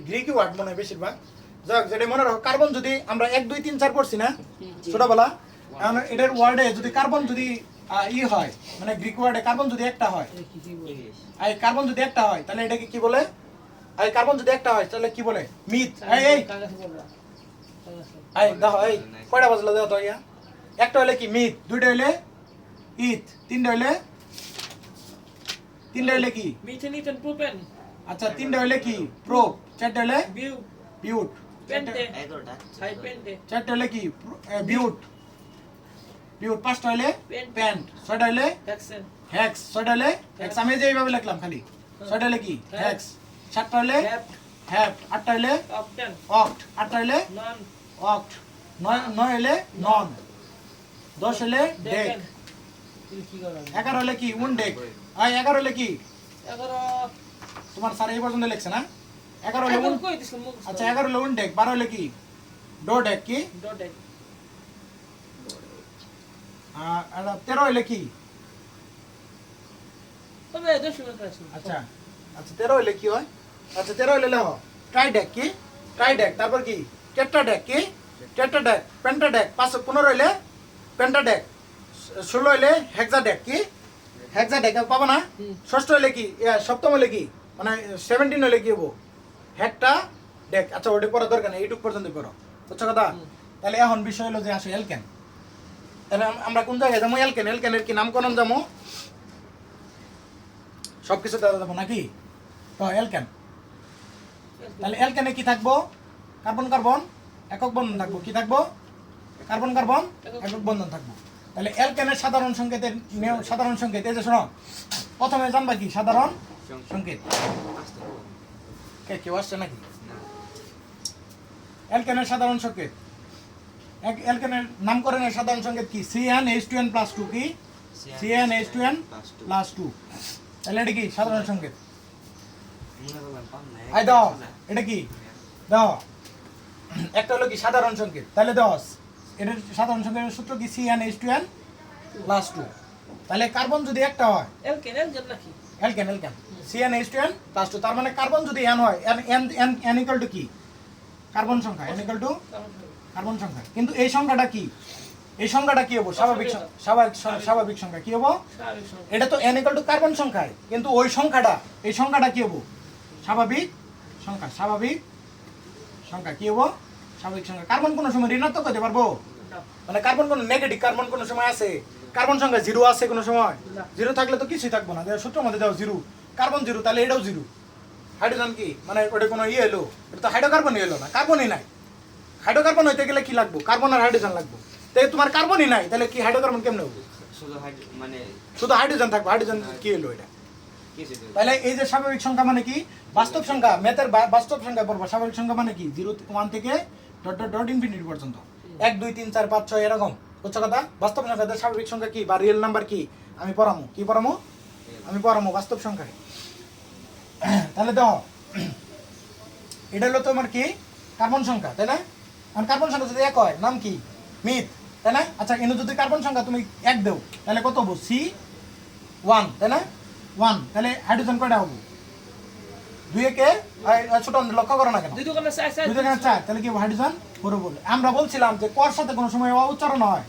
গ্রিক ওয়ার্ড মনে হয় বেশিরভাগ। যাক, যেটা মনে রাখো, কার্বন যদি আমরা 1 2 3 4 পড়ছি না ছোটবেলা, এখন এটার ওয়ার্ডে যদি কার্বন যদি হয়, মানে গ্রিক ওয়ার্ডে কার্বন যদি একটা হয়, এই কার্বন যদি একটা হয় তাহলে এটাকে কি বলে? এই কার্বন যদি একটা হয় তাহলে কি বলে? মিথ। এই দেখো, এই কয়টা বাজলো দেখো তো, ইয়া একটা হলে কি মিথ, 2টা হলে ইথ, 3টা হলে কি?
Methane, ethane, propane.
আচ্ছা, 3টা হলে কি? প্রোপ, 4টা হলে বিউট,
পেন্টে, হাই পেন্টে,
4টা হলে কি? বিউট, 5টা হলে পেন্ট, 6টা হলে
হেক্সেন,
হেক্স, 6টা হলে হেক্স। আমি যে এইভাবে লিখলাম খালি, 6টা হলে কি? হেক্স, 7টা হলে হ্যাপ, 8টা হলে
অক্টেন,
অক্ট, 8টা হলে
নন,
অক্ট, 9 হলে নন, 10 হলে ডেক,
ডেকেন। কি করা?
11 হলে কি? উনডেক। 11 হলে কি?
11
তোমার স্যার এই পর্যন্ত লিখছে না? 11 হলে
এখন কই দিছ মুখ?
আচ্ছা, 11 হলে উনডেক, 12 হলে কি? ডোডেক, কি?
ডটেক,
13 হলে কি?
তবে 10 মিনিট আছে।
আচ্ছা, 13 হলে কি হয়? আচ্ছা, 13 হলে লেখো ট্রাইডেক, কি? ট্রাইডেক। তারপর কি? টেট্রাডেক, কি? টেট্রাডেক। পেন্টাডেক, 15 হলে পেন্টাডেক। 16 হলে হেক্সাডেক, কি? হেক্সাডেক পাবো না? ষষ্ঠ হলে কি? সপ্তম হলে কি? মানে 17 হলে কি হবো? হেক্টা ডেক। আচ্ছা, ওটা পড়ার দরকার নেই, এইটুক পর্যন্ত পড়ো, বুঝছো কথা? তাহলে এখন বিষয় হলো যে আসো অ্যালকেন। তাহলে আমরা কোন জায়গায় যাবো? অ্যালকেনের কি নামকরণ যাবো, সবকিছু দেওয়া যাবো নাকি? তো অ্যালকেন, তাহলে অ্যালকেনে কি থাকবো? কার্বন কার্বন একক বন্ধন থাকবো, কি থাকবো? কার্বন কার্বন একক বন্ধন থাকবো। তাহলে অ্যালকেনের সাধারণ সংকেতের সাধারণ সংকেত, এই যে শোনো, প্রথমে জানবা কি? সাধারণ সংকেত। কেউ আসছে নাকি? অ্যালকেনের সাধারণ সংকেত, অ্যালকেনের নামকরণের সাধারণ সংকেত কি? CnH2n+2, কি? CnH2n+2। তাহলে এটা কি? সাধারণ সংকেত। দাও, এটা কি? দাও, একটা হলো কি? সাধারণ সংকেত। তাহলে দাও, এটার সাধারণ সংকেতের সূত্র কি? CnH2n+2। তাহলে কার্বন যদি একটা হয়,
এলকেন নাকি?
অ্যালকেন CnH2n+2, তার মানে কার্বন যদি n হয়, n ইকুয়াল টু কি? কার্বন সংখ্যা, n ইকুয়াল টু কার্বন সংখ্যা। কিন্তু এই সংখ্যাটা কি? এই সংখ্যাটা কি হবো? স্বাভাবিক সংখ্যা। কি হবো? এটা তো n ইকুয়াল টু কার্বন সংখ্যায়, কিন্তু ওই সংখ্যাটা, এই সংখ্যাটা কি হবো? স্বাভাবিক সংখ্যা। স্বাভাবিক সংখ্যা কি হবো? স্বাভাবিক সংখ্যা। কার্বন কোনো সময় ঋণাত্মক হতে পারবো? মানে কার্বন কোনো নেগেটিভ কার্বন কোনো সময় আছে? কার্বন সংখ্যা 0 আছে কোনো সময়? 0 থাকলে তো কিছুই থাকবো না। সূত্র মধ্যে দাও 0, কার্বন 0, তাহলে এটাও 0। হাইড্রোজেন কি? মানে ওটা কোনো এলো? এটা তো হাইড্রোকার্বনই এলো না, কার্বনই নাই। হাইড্রোকার্বন হইতে গেলে কি লাগবো? কার্বন আর হাইড্রোজেন লাগবো। তাই তোমার কার্বনই নাই, তাহলে কি হাইড্রোকার্বন কেমনে হবে? শুধু হাইড্রোজেন থাকবো। হাইড্রোজেন কি হলো এটা? তাহলে এই যে স্বাভাবিক সংখ্যা মানে কি? বাস্তব সংখ্যা, ম্যাথের বাস্তব সংখ্যা পড়বো। স্বাভাবিক সংখ্যা মানে কি? 0 1 থেকে ডট ইনফিনিটি পর্যন্ত, 1 2 3 4 5 6 এরকম, বুঝছো কথা? বাস্তব সংখ্যাতে স্বাভাবিক সংখ্যা কি বা রিয়েল নাম্বার কি আমি পড়ামো। কি পড়ামো? আমি পড়ামো বাস্তব সংখ্যায়। তাহলে দেখো, এটা হলো তোমার কি? কার্বন সংখ্যা, তাই না? আর কার্বন সংখ্যা যদি এক হয় নাম কি মিথ, তাই না? আচ্ছা এনে যদি কার্বন সংখ্যা তুমি এক দেও তাহলে কত হবো C1, তাই না? 1, তাহলে হাইড্রোজেন কয়টা হবো? 2 একে ছোট লক্ষ্য করো না কেন?
2 দোকানে 4
2 দোকানে 4, তাহলে কি হাইড্রোজেন পুরো বলে। আমরা বলছিলাম যে কর সাথে কোনো সময় উচ্চারণ হয়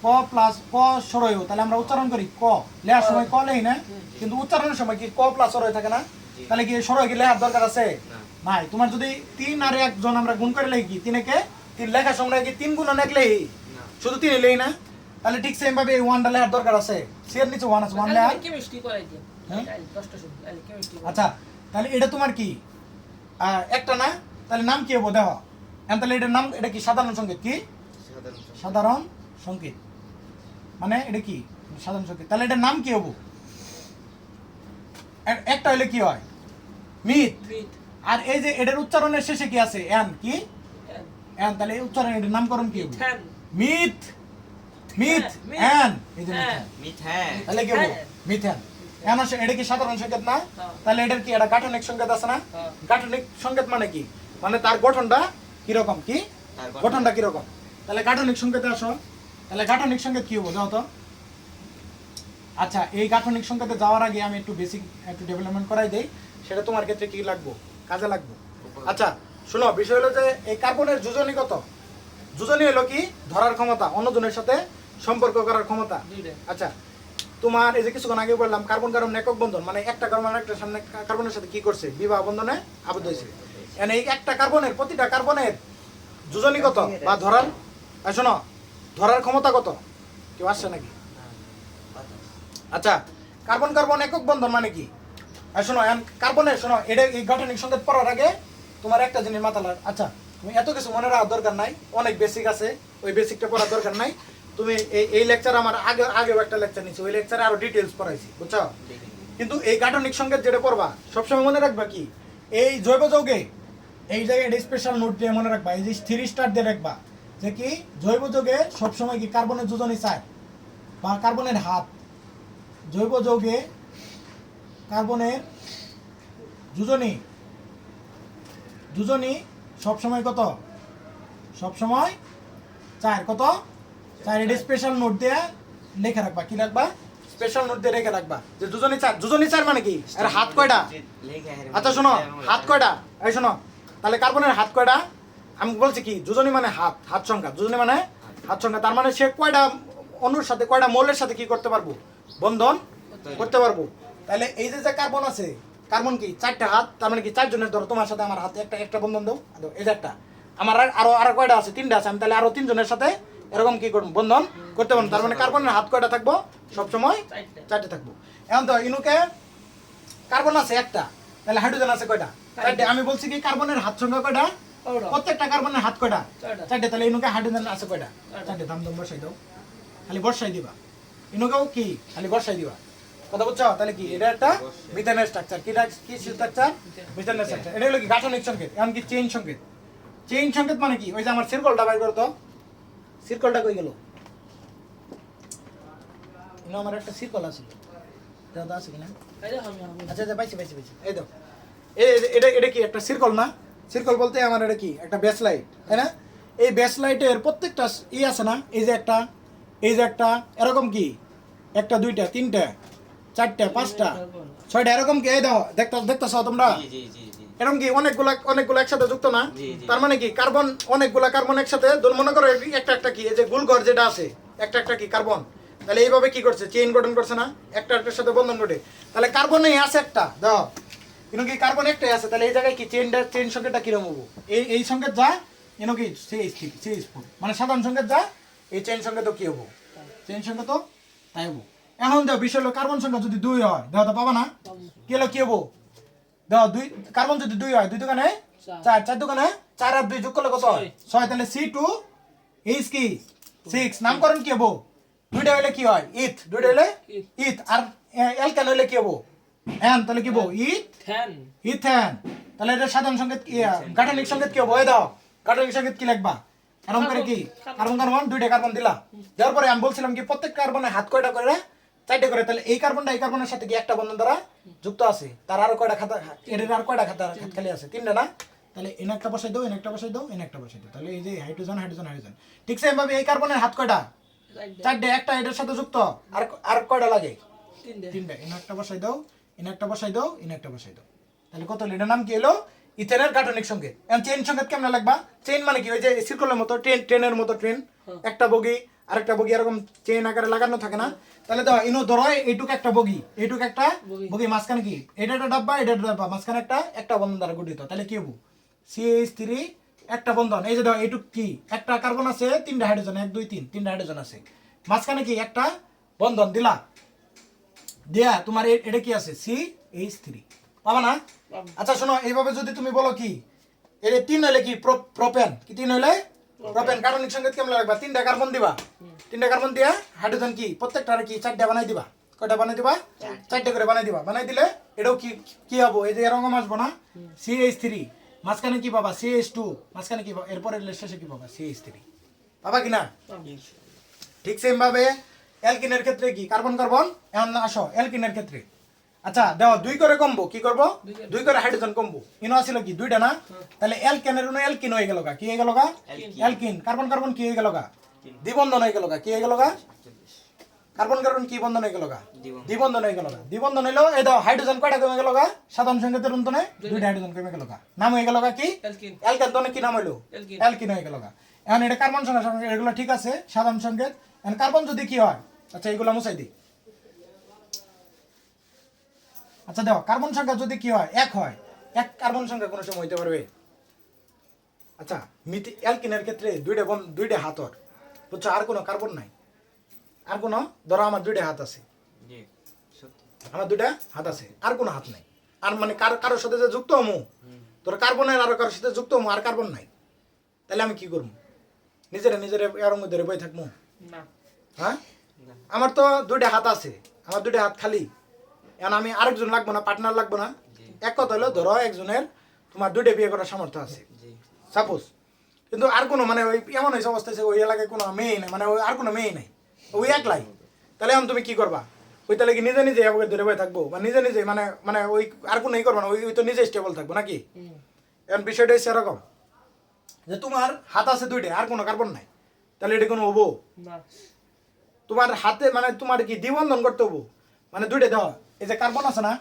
ক প্লাস ক সরয়, তাহলে আমরা উচ্চারণ করি ক, লেখার সময় ক লেই না, কিন্তু উচ্চারণের সময় কি ক প্লাস সরয় থাকে না? তাহলে কি সরয় কি লেখার দরকার আছে? নাই। তোমার যদি 3 আর 1 জন আমরা গুণ করে লেখি 3 একে 3 লেখার সময় কি 3 গুণ অনেক লেই শুধু 3 লেই না? তাহলে ঠিক সেম ভাবে এই 1টা লেখার দরকার আছে, সি এর নিচে 1 আছে, 1 লেখা।
কেমিস্ট্রি করাই দিন দশটা শুন কেমিস্ট্রি।
আচ্ছা তাহলে এটা তোমার কি একটা না? তাহলে নাম কি হবো দেখো এখন, তাহলে এটার নাম এটা কি সাধারণ সংকেত, কি সাধারণ সংকেত মানে এটা কি সাধারণ সংকেত, তাহলে এটার নাম কি হবো? একটা হইলে কি হয় মিথ, আর এই যে এটার উচ্চারণের শেষে কি আছে এন, কি এন, তাহলে এই উচ্চারণ এটার নামকরণ কি হবে? মিথ, মিথ এন, এই যে মিথেন, তাহলে কি হবো মিথেন। এখন আসে এটা কি সাধারণ সংকেত না? তাহলে এটার কি একটা গাঠনিক সংকেত আছে না? গাঠনিক সংকেত মানে কি? মানে তার গঠনটা কিরকম, কি গঠনটা কিরকম। তাহলে গাঠনিক সংকেতে আসো, তাহলে গাঠনিক সংকেত কি হবো দাও তো। আচ্ছা এই গাঠনিক সংকেতে যাওয়ার আগে আমি একটু বেসিক একটু ডেভেলপমেন্ট করাই দেই, সেটা তোমার ক্ষেত্রে কি লাগবো, কাজে লাগবে। আচ্ছা শোনো, বিষয় হলো যে এই কার্বনের যোজনী কত? যোজনী হলো কি ধরার ক্ষমতা, অন্যজনের সাথে সম্পর্ক করার ক্ষমতা। আচ্ছা তোমার এই যে কিছুক্ষণ আগে বললাম কার্বন কার্বন একক বন্ধন, মানে একটা কার্বন আরেকটা সামনে কার্বনের সাথে কি করছে, বিবাহ বন্ধনে আবদ্ধ হয়েছে। মানে এই একটা কার্বনের প্রতিটা কার্বনের যোজনী কত বা ধরার, শোনো ধরার ক্ষমতা কত, কেউ আসছে নাকি? আচ্ছা কার্বন কার্বন একক বন্ধন মানে কি? শোনো কার্বনের, শোনো এটা এই গাঠনিক সংকেত পড়ার আগে তোমার একটা জিনিস মাথা লাগ। আচ্ছা তুমি এত কিছু মনে রাখার দরকার নাই, অনেক বেসিক আছে, ওই বেসিকটা পড়ার দরকার নাই। তুমি এই লেকচার আমার আগেও একটা লেকচার নিচ্ছি, ওই লেকচারে আরো ডিটেলস পড়াইছি, বুঝছো? কিন্তু এই গাঠনিক সংকেত যেটা পড়বা সবসময় মনে রাখবা কি, এই জৈব যৌগে এই জায়গায় এটা স্পেশাল নোট দিয়ে মনে রাখবা, এই যে 3 স্টার দিয়ে রাখবা যে কি জৈব যৌগে সবসময় কি কার্বনের যোজনী 4 বা কার্বনের হাত, জৈব যৌগে কার্বনের যোজনী সবসময় কত, সবসময় 4, কত 4। এটা স্পেশাল নোট দিয়ে লিখে রাখবা, কি রাখবা স্পেশাল নোট দিয়ে রেখে রাখবা যে যোজনী 4, যোজনী 4 মানে কি, আর হাত কয়টা? আচ্ছা শোনো হাত কয়টা, এই শোনো তাহলে কার্বনের হাত কয়টা, আমি বলছি কি যোজনী মানে হাত, হাত সংখ্যা, যোজনী মানে হাত সংখ্যা, তার মানে সে কয়টা অণুর সাথে কয়টা মৌলের সাথে কি করতে পারবো, বন্ধন করতে পারবো। তাহলে এই যে কার্বন আছে, কার্বন কি 4টা হাত, তার মানে কি 4 জনের, ধরো তোমার সাথে আমার হাতে একটা বন্ধন দাও, এই যে একটা, আমার আরো কয়টা আছে, 3টা আছে, আমি তাহলে আরো 3 জনের সাথে এরকম কি করব, বন্ধন করতে পারবো। তার মানে কার্বনের হাত কয়টা থাকবো, সবসময় 4টে থাকবো। এখন তো ইনুকে কার্বন আছে একটা, তাহলে হাইড্রোজেন আছে কয়টা, 4টে। আমি বলছি কি কার্বনের হাত সংখ্যা কয়টা, প্রত্যেকটা কার্বনের হাত কয়টা, 4টে। তাহলে ইনুকে হাইড্রোজেন আছে কয়টা, 4টে। দাম বসাই দাও, খালি বসাই দিবা, ইনুকেও কি খালি বসাই দিবা, কথা বুঝছো? তাহলে কি এটা একটা মিথেনের স্ট্রাকচার, কি স্ট্রাকচার, মিথেনের স্ট্রাকচার। এটা হলো কি গাঠনিক সংকেত। এখন কি চেইন সংকেত, চেইন সংকেত মানে কি, ওই যে আমার সার্কেলটা বাইর করো তো, সার্কেলটা কই গেল, ইনো আমার একটা সার্কেল আছে, দাদা আছে কিনা? আচ্ছা আচ্ছা পাইছি, এই দাও, এটা কি একটা সার্কেল না? সার্কেল বলতে আমার এটা কি একটা বেস লাইট, তাই না? এই বেস লাইটের প্রত্যেকটা আছে না, এই যে একটা এরকম কি 1টা 2টা 3টা 4টা 5টা 6টা এরকম কি, এই দাও দেখতেছো তোমরা, এরকম কি অনেকগুলা একসাথে যুক্ত না? তার মানে কি কার্বন, অনেকগুলা কার্বন একসাথে, মনে করো একটা কি এই যে গোলঘর যেটা আছে, একটা কি কার্বন, তাহলে এইভাবে কি করছে, চেইন গঠন করছে না, একটার সাথে বন্ধন ঘটে। তাহলে কার্বনে আছে একটা, দাও কিন্তু কি কার্বন একটাই আছে, তাহলে এই জায়গায় কি চেইন সংকেতটা কিরকম হবো, এই সংকেত যা এনো কি CH4, মানে সাধারণ সংকেত যা, এই চেইন সংকেতও কি হবো, চেইন সংকেত তাই হবো। এখন দাও বিষয় হলো কার্বন সংখ্যা যদি 2 হয়, দাও তো পাবা না, কি হলো কি হবো, দাও 2 কার্বন যদি 2 হয়, 2 দোকানে 4, 4 দোকানে 4 আর 2 যোগ করলে কত হয়, 6। তাহলে C2H কি 6, নামকরণ কি হবো, 2টা হইলে কি হয় ইথ, 2টা হইলে ইথ, আর অ্যালকেন হইলে কি হবো এন, তাহলে কি হবো ইথেন। তাহলে এটা সাধারণ সংকেত কি, গাঠনিক সংকেত কি হবো, এই দাও গাঠনিক সংকেত কি লিখবা, এরকম করে কি কার্বন 2টা কার্বন দিলা, দেওয়ার পরে আমি বলছিলাম কি প্রত্যেক কার্বনে হাত কয়টা করে, 4টে করে। তাহলে এই কার্বনটা এই কার্বনের সাথে কি একটা বন্ধন দ্বারা যুক্ত আছে, তার আরো কয়টা খাতা, এর আর কয়টা খাতা হাত খালি আছে, 3টা না, তাহলে এনে একটা বসাই দাও, এনে একটা বসাই দাও, এনে একটা বসাই দাও, তাহলে এই যে হাইড্রোজেন হাইড্রোজেন হাইড্রোজেন। ঠিক সেম ভাবে এই কার্বনের হাত কয়টা? চারটে, একটা এটার সাথে যুক্ত। আর আর কয়টা লাগে? তিনটা। এনে একটা বসাই দাও, এনে একটা বসাই দাও, এনে একটা বসাই দাও, তাহলে কত হলো? এটার নাম কি হলো? ইথেনের গাঠনিক সংকেত। এখন চেইন সংকেত কেমন লাগবা? চেইন মানে কি? ওই যে সার্কেলের মতো, ট্রেনের মতো ট্রেন, একটা বগি আরেকটা বগি এরকম চেইন আকারে লাগানো থাকে না? তাহলে দাও ইনো ধরো এইটুক একটা বগি, এইটুক একটা বগি, মাঝখানে কি? এটা একটা ডাব্বা, এটা একটা ডাব্বা, মাঝখানে একটা বন্ধন দ্বারা গঠিত। তাহলে কি হবো? CH3 একটা বন্ধন। এই যে দাও এইটুক কি? একটা কার্বন আছে, তিনটা হাইড্রোজেন, 1 2 3 তিনটা হাইড্রোজেন আছে, মাঝখানে কি? একটা বন্ধন দিলা, দিয়া তোমার এটা কি আছে? CH3 পাবা না? আচ্ছা শোনো, এইভাবে যদি তুমি বলো কি এটা 3 হইলে কি? প্রোপেন। কি 3 হইলে? প্রোপেন। কার্বনিক সংকেত কেমন লাগবা? 3টা কার্বন দিবা, 3টা কার্বন দিয়া হাইড্রোজেন কি প্রত্যেকটারে কি 4টা বানাই দিবা। কয়টা বানাই দিবা? 4টে করে বানাই দিবা। বানাই দিলে এটাও কি কি হবো? এই যে এরকম আসবো না? CH3, মাঝখানে কি পাবা? CH2, মাঝখানে কি পাবা? এরপরে শেষে কি পাবা? CH3 পাবা কি না? ঠিক সেম ভাবে অ্যালকিনের ক্ষেত্রে কি? Carbon carbon. এখন আসো অ্যালকিনের ক্ষেত্রে। আচ্ছা দাও 2 করে কমবো, কি করব? 2 করে হাইড্রোজেন কমবো। ইনো আছিল কি? 2টা না? তাহলে অ্যালকেনের উনো অ্যালকিন হয়ে গেল গা। কি হয়ে গেল গা? অ্যালকিন। কার্বন কার্বন কি হয়ে গেল গা? দ্বিবন্ধন হয়ে গেল গা। কি হয়ে গেল গা? কার্বন কার্বন কি বন্ধন হয়ে গেল গা? দ্বিবন্ধন হয়ে গেল গা। দ্বিবন্ধন হইলো এই দাও হাইড্রোজেন কয়টা কমে গেল গা? সাধারণ সংকেতের অন্তনে 2টা হাইড্রোজেন কমে গেল গা। নাম হয়ে গেল গা কি? অ্যালকেন। তো কি নাম হইলো? অ্যালকিন হয়ে গেল গা। এখন এটা কার্বন সংখ্যা এগুলো ঠিক আছে, সাধারণ সংকেত। এখন কার্বন যদি কি হয়? আচ্ছা এগুলো মুছাই দিই। আচ্ছা দেখো কার্বন সংখ্যা যদি কি হয়? 1 হয়, 1 কার্বন সংখ্যা কোনো সময় হইতে পারবে? আচ্ছা অ্যালকিনের ক্ষেত্রে 2টা হাতর, বুঝছো? আর কোনো কার্বন নাই, আর কোনো, ধরো আমার 2টা হাত আছে, আমার 2টা হাত আছে, আর কোনো হাত নাই। আর মানে কারোর সাথে যে যুক্ত হমু, ধরো কার্বনের আরো কারোর সাথে যুক্ত হমু, আর কার্বন নাই, তাহলে আমি কি করবো? নিজেরা এর মধ্যে বই থাকবো? হ্যাঁ, আমার তো 2টা হাত আছে, আমার 2টা হাত খালি। এখন আমি আরেকজন লাগবো না, পার্টনার লাগবো না। এক কথা হলো ধরো একজনের তোমার 2টা বিয়ে করার সামর্থ্য আছে সাপোজ, কিন্তু আর কোনো মানে ওই এমন হয়েছে অবস্থা আছে ওই এলাকায় কোনো মেয়ে নাই, মানে ওই আর কোনো মেয়ে নাই, ওই একলাই। তাহলে এখন তুমি কি করবা? ওই তাহলে কি নিজে নিজে এভাবে ধরে বয়ে থাকবো, বা নিজে নিজে মানে মানে ওই আর কোনো করবা না, ওই তো নিজে স্টেবল থাকবো নাকি? এখন বিষয়টা হচ্ছে এরকম যে তোমার হাত আছে 2টা, আর কোনো কার্বন নাই, তাহলে এটা কোনো হবো? তোমার হাতে মানে তোমার কি দ্বিবন্ধন করতে হবো? মানে 2টা দেওয়া, এই যে কার্বন আছে না,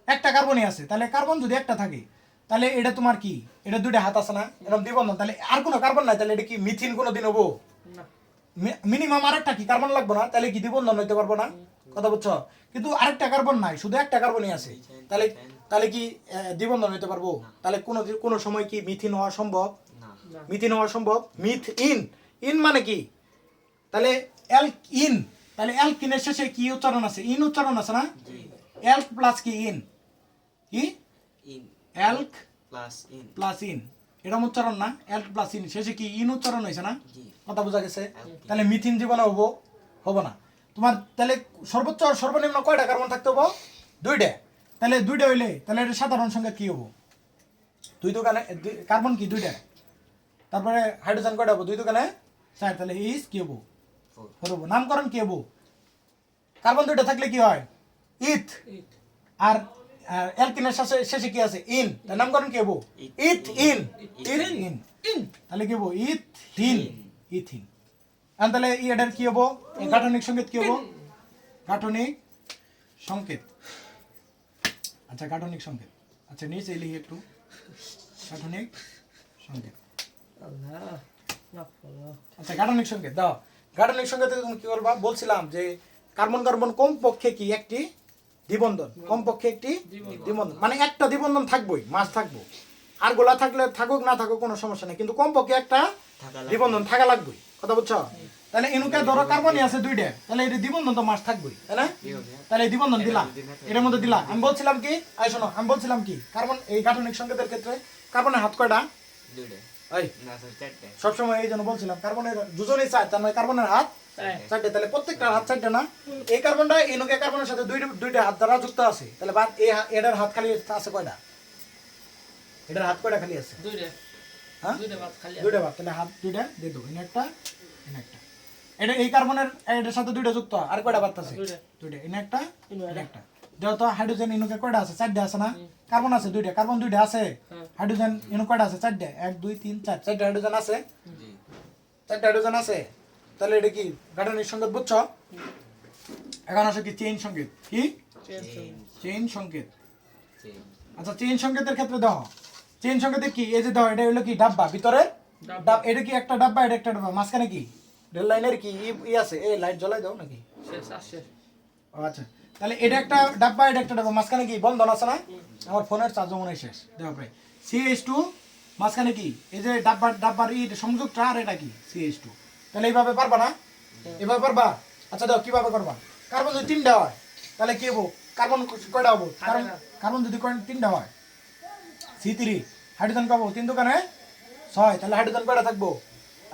একটা কার্বনই আছে, তাহলে কার্বন যদি একটা থাকে তাহলে এটা তোমার কি? এটা 2টা হাত আছে না, এরকম দ্বিবন্ধন, তাহলে আর কোনো কার্বন নাই, তাহলে এটা কি মিথিন কোনো দিন হবো? মিনিমাম আরেকটা কি কার্বন লাগবে না? তাহলে কি দ্বিবন্ধন হইতে পারবো না? কথা বুঝছো? কিন্তু আরেকটা কার্বন নাই, শুধু একটা কার্বনই আছে, তাহলে তাহলে কি দ্বিবন্ধন হইতে পারবো? তাহলে কোনো সময় কি মিথিন হওয়া সম্ভব? মিথিন হওয়া সম্ভব? ইন মানে কি? তাহলে ইন, তাহলে অ্যালকিনের শেষে কি উচ্চারণ আছে? ইন উচ্চারণ আছে না? অ্যালক প্লাস কি ইন, কি অ্যালক প্লাস ইন, এটা উচ্চারণ না? অ্যালক প্লাস ইন শেষে কি ইন উচ্চারণ হয়েছে না? কথা বোঝা গেছে? তাহলে মিথিন জীবনে হবো না তোমার। তাহলে সর্বোচ্চ সর্বনিম্ন কয়টা কার্বন থাকতে হবো? 2টা। তাহলে 2টা হইলে তাহলে এটা সাধারণ সংখ্যা কি হবো? 2 দোকানে কার্বন কি 2টা, তারপরে হাইড্রোজেন কয়টা হবো? 2 দোকানে 4, তাহলে ইস কি হবো? 4 হবো। নামকরণ কি হবো? কার্বন 2টা থাকলে কি হয়? ইথ। আর অ্যালকিনের শেষে কি আছে? ইন, তার নামকরণ কি হবো? ইথিন। তাহলে কি হবো? ইথিন। আর তাহলে এটার কি হবো? গাঠনিক সংকেত কি হবো? গাঠনিক সংকেত। আচ্ছা গাঠনিক সংকেত, আচ্ছা নিচে লিখি একটু, গাঠনিক সংকেত। আচ্ছা গাঠনিক সংকেত দাও। গাঠনিক সংকেতে তুমি কি করবা? বলছিলাম যে কার্বন কার্বন কমপক্ষে কি একটি দ্বিবন্ধন, কমপক্ষে একটি দ্বিবন্ধন, মানে একটা দ্বিবন্ধন থাকবোই, মাছ থাকবো। আর গোলা থাকলে থাকুক না থাকুক কোনো সমস্যা নেই, কিন্তু কমপক্ষে একটা দ্বিবন্ধন থাকা লাগবেই। কথা বুঝছো? তাহলে এনুকে ধরো কার্বনই আছে 2টা, তাহলে এই দ্বিবন্ধন তো মাছ থাকবোই, তাই না? তাহলে এই দ্বিবন্ধন দিলা, এর মধ্যে দিলা। আমি বলছিলাম কি, আই শোনো, আমি বলছিলাম কি কার্বন এই গাঠনিক সংকেতের ক্ষেত্রে কার্বনের হাত কয়টা?
2টা।
এই
না স্যার 4টা।
সবসময় এই জন্য বলছিলাম কার্বনের দুজনেই 4, তার মানে কার্বনের হাত 4টে, তাহলে প্রত্যেকটার হাত 4টে না? এই কার্বনটা এনুকে কার্বনের সাথে 2টা হাত দ্বারা যুক্ত আছে, তাহলে বাদ এটার হাত খালি আছে কয়টা? এটার হাত কয়টা খালি আছে?
2টা।
হ্যাঁ
2টা বাদ খালি।
2টা বাদ, তাহলে হাত 2টা দিয়ে দেবো, এনে একটা এনে একটা। এটা এই কার্বনের এটার সাথে 2টা যুক্ত, আর কয়টা বাদ আছে? 2টা, এনে একটা এনে একটা। যেহেতু হাইড্রোজেন এনুকে কয়টা আছে? 4টে আছে না? কার্বন আছে 2টা, কার্বন 2টা আছে, হাইড্রোজেন ইনো কয়টা আছে? চারটে। 1 2 3 4 চারটে হাইড্রোজেন আছে। চারটে হাইড্রোজেন আছে। তাহলে এটা কি গাঠনিক সংকেত বুঝছো? এখন আসে কি চেইন সংকেত। কি চেইন সংকেত? আচ্ছা চেইন সংকেতের ক্ষেত্রে দাও চেইন সংকেতে কি এই যে দাও এটা হলো কি ডাব্বা ভিতরে এটা কি একটা ডাব্বা এটা একটা ডাব্বা মাঝখানে কি রেল লাইনের কি ই আছে এই লাইট জ্বলাই দাও নাকি?
শেষ।
ও আচ্ছা তাহলে এটা একটা ডাব্বা এটা একটা ডাব্বা মাঝখানে কি বন্ধন আছে না? আমার ফোনের চার্জ মনে হয় শেষ দেখো ভাই CH2 মাঝখানে কি এই যে ডাব্বার ই সংযুক্তটা আর এটা কি CH2 তাহলে এইভাবে পারবা না? এইভাবে পারবা? আচ্ছা দাও কিভাবে করবা? কার্বন যদি তিনটা হয় তাহলে কি হবো? কার্বন কয়টা হবো? কার্বন যদি তিনটা হয় C3 হাইড্রোজেন পাবো 3 দোকানে 6 তাহলে হাইড্রোজেন কয়টা থাকবো?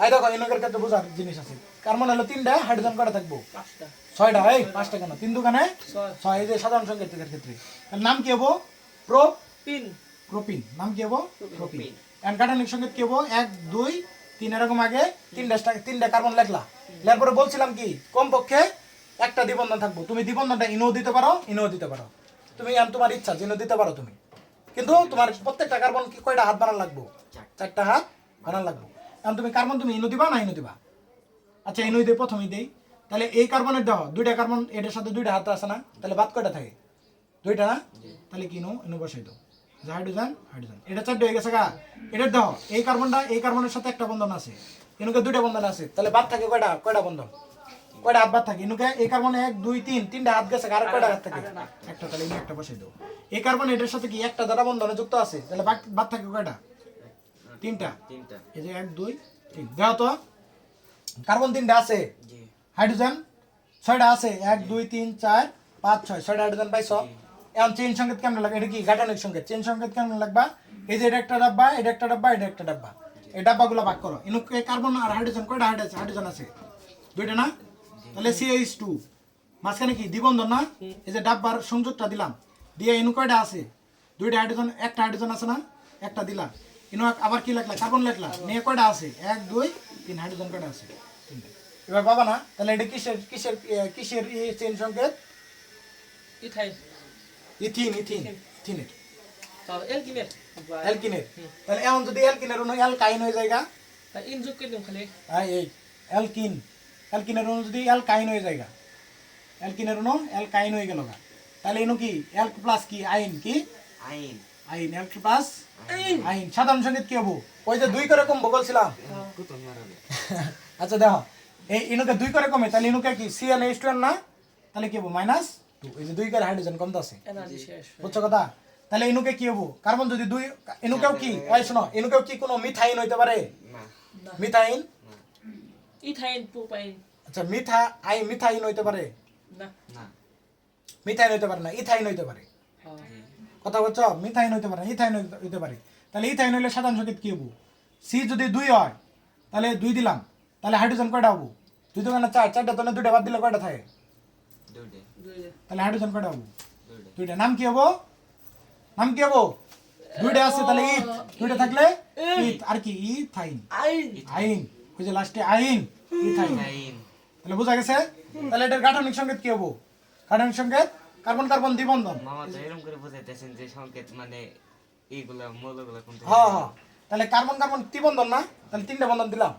এই দেখো ইনকের ক্ষেত্রে বোঝার জিনিস আছে কার্বন হলো 3টা হাইড্রোজেন কয়টা থাকবো?
5টা
6টা এই 5টা কেন 3 দোকানে 6 এই যে সাধারণ সংকেতের ক্ষেত্রে তাহলে নাম কি হবো? প্রোপিন নাম কি হবো? প্রোপিন এন্ড গাঠনিক সংকেত কি হবো? 1 2 3 এরকম আগে তিনটা কার্বন লেখলা লেখার পরে বলছিলাম কি কমপক্ষে একটা দ্বিবন্ধন থাকবো তুমি দ্বিবন্ধনটা ইনো দিতে পারো তুমি তোমার ইচ্ছা ইনো দিতে পারো তুমি কিন্তু তোমার প্রত্যেকটা কার্বন কি কয়টা হাত বানান লাগবো? 4টা হাত বানান লাগবো এখন তুমি কার্বন তুমি ইনো দিবা না ইনো দিবা? আচ্ছা ইনো দিয়ে প্রথমেই দেই তাহলে এই কার্বনের দাও দুইটা কার্বন এটার সাথে দুইটা হাত আছে না তাহলে বাদ কয়টা থাকে? দুইটা না? তাহলে কি ইনো বসাই দাও হাইড্রোজেন এটা 4টা হয়ে গেছে গা এটার দাও এই কার্বনের সাথে একটা বন্ধন আছে ইনুকে দুইটা বন্ধন আছে তাহলে বাদ থাকে কয়টা বন্ধন কয়টা হাত বাদ থাকে ইনুকে এই কার্বনে 1 2 3 তিনটা হাত গেছে আর কয়টা হাত থাকে? একটা তাহলে ইনো একটা বসাই দাও এই কার্বন এটার সাথে কি একটা দ্বারা বন্ধনে যুক্ত আছে তাহলে বাদ থাকে কয়টা? তিনটা এই যে 1 2 3 দাও তো কার্বন 3টা আছে হাইড্রোজেন 6টা আছে 1 2 3 4 5 6 6টা হাইড্রোজেন পাইছো এখন চেইন সংকেত কেমন লাগবে? এটা কি গাঠনিক সংকেত চেইন সংকেত কেমন লাগবা? এই যে এটা একটা ডাব্বা এটা একটা ডাব্বা এটা একটা ডাব্বা এই ডাব্বাগুলো ভাগ করো ইনুকে কার্বন আর হাইড্রোজেন কয়টা হাইড্রোজেন আছে? দুইটা না? তাহলে CH2 মাঝখানে কি দ্বিবন্ধন না? এই যে ডাব্বার সংযোগটা দিলাম দিয়ে ইনু কয়টা আছে? দুইটা হাইড্রোজেন একটা হাইড্রোজেন আছে না একটা দিলাম ইনু আবার কি লিখলা কার্বন লিখলা নিয়ে কয়টা আছে? 1 2 3 হাইড্রোজেন কয়টা আছে? তিনটা এবার পাবা না? তাহলে এটা কিসের চেইন সংকেত? ইথিনের অ্যালকিনের তাহলে এখন যদি অ্যালকিনের অনু অ্যালকাইন হয়ে যায়
ইনজুক করে দিম খালি
এই অ্যালকিনের অনু যদি অ্যালকাইন হয়ে যায় অ্যালকিনের অনু অ্যালকাইন হয়ে গেল তাহলে এনু কি অ্যালক প্লাস কি আইন কি আইন অ্যালক প্লাস আইন সাধারণ সংকেত কি হবো? ওই যে 2 করে কমবো বলছিলাম আচ্ছা দেখো এই ইনুকে 2 করে কমে তাহলে ইনুকে কি CnH2 না তাহলে কি হবো -2 এই যে 2 করে হাইড্রোজেন কমতে আছে
এনার্জি শেষ
বুঝছো কথা? তাহলে ইনুকে কি হবো? কার্বন যদি 2 ইনুকেও কি এই শোনো ইনুকেও কি কোনো মিথাইন হইতে পারে?
না
মিথাইন
ইথাইন প্রোপাইন
আচ্ছা মিথাইন হইতে পারে?
না
মিথাইন হইতে পারে না ইথাইন হইতে পারে কথা বলছো? মিথাইন হইতে পারে ইথাইন হইতে পারে তাহলে ইথাইন হইলে সাধারণ সংকেত কি হবো? C যদি 2 হয় তাহলে 2 দিলাম তাহলে হাইড্রোজেন কয়টা হবো? 2 দোকানে 4টা তাহলে 2টা বাদ দিলে কয়টা থাকে? তাহলে হাইড্রোজেন কয়টা হবো? 2টা নাম কি হবো? 2টা আছে তাহলে ইথ 2টা থাকলে ইথ আর কি ইথাইন আইন ওই যে লাস্টে আইন ইথাইন তাহলে বোঝা গেছে? তাহলে এটার গাঠনিক সংকেত কি হবো? গাঠনিক সংকেত কার্বন কার্বন দ্বিবন্ধন
মামা তো এরকম করে বুঝাইতেছেন যে সংকেত মানে এইগুলা মৌলগুলা কোনটা?
হ্যাঁ তাহলে কার্বন কার্বন দ্বিবন্ধন না তাহলে 3টা বন্ধন দিলাম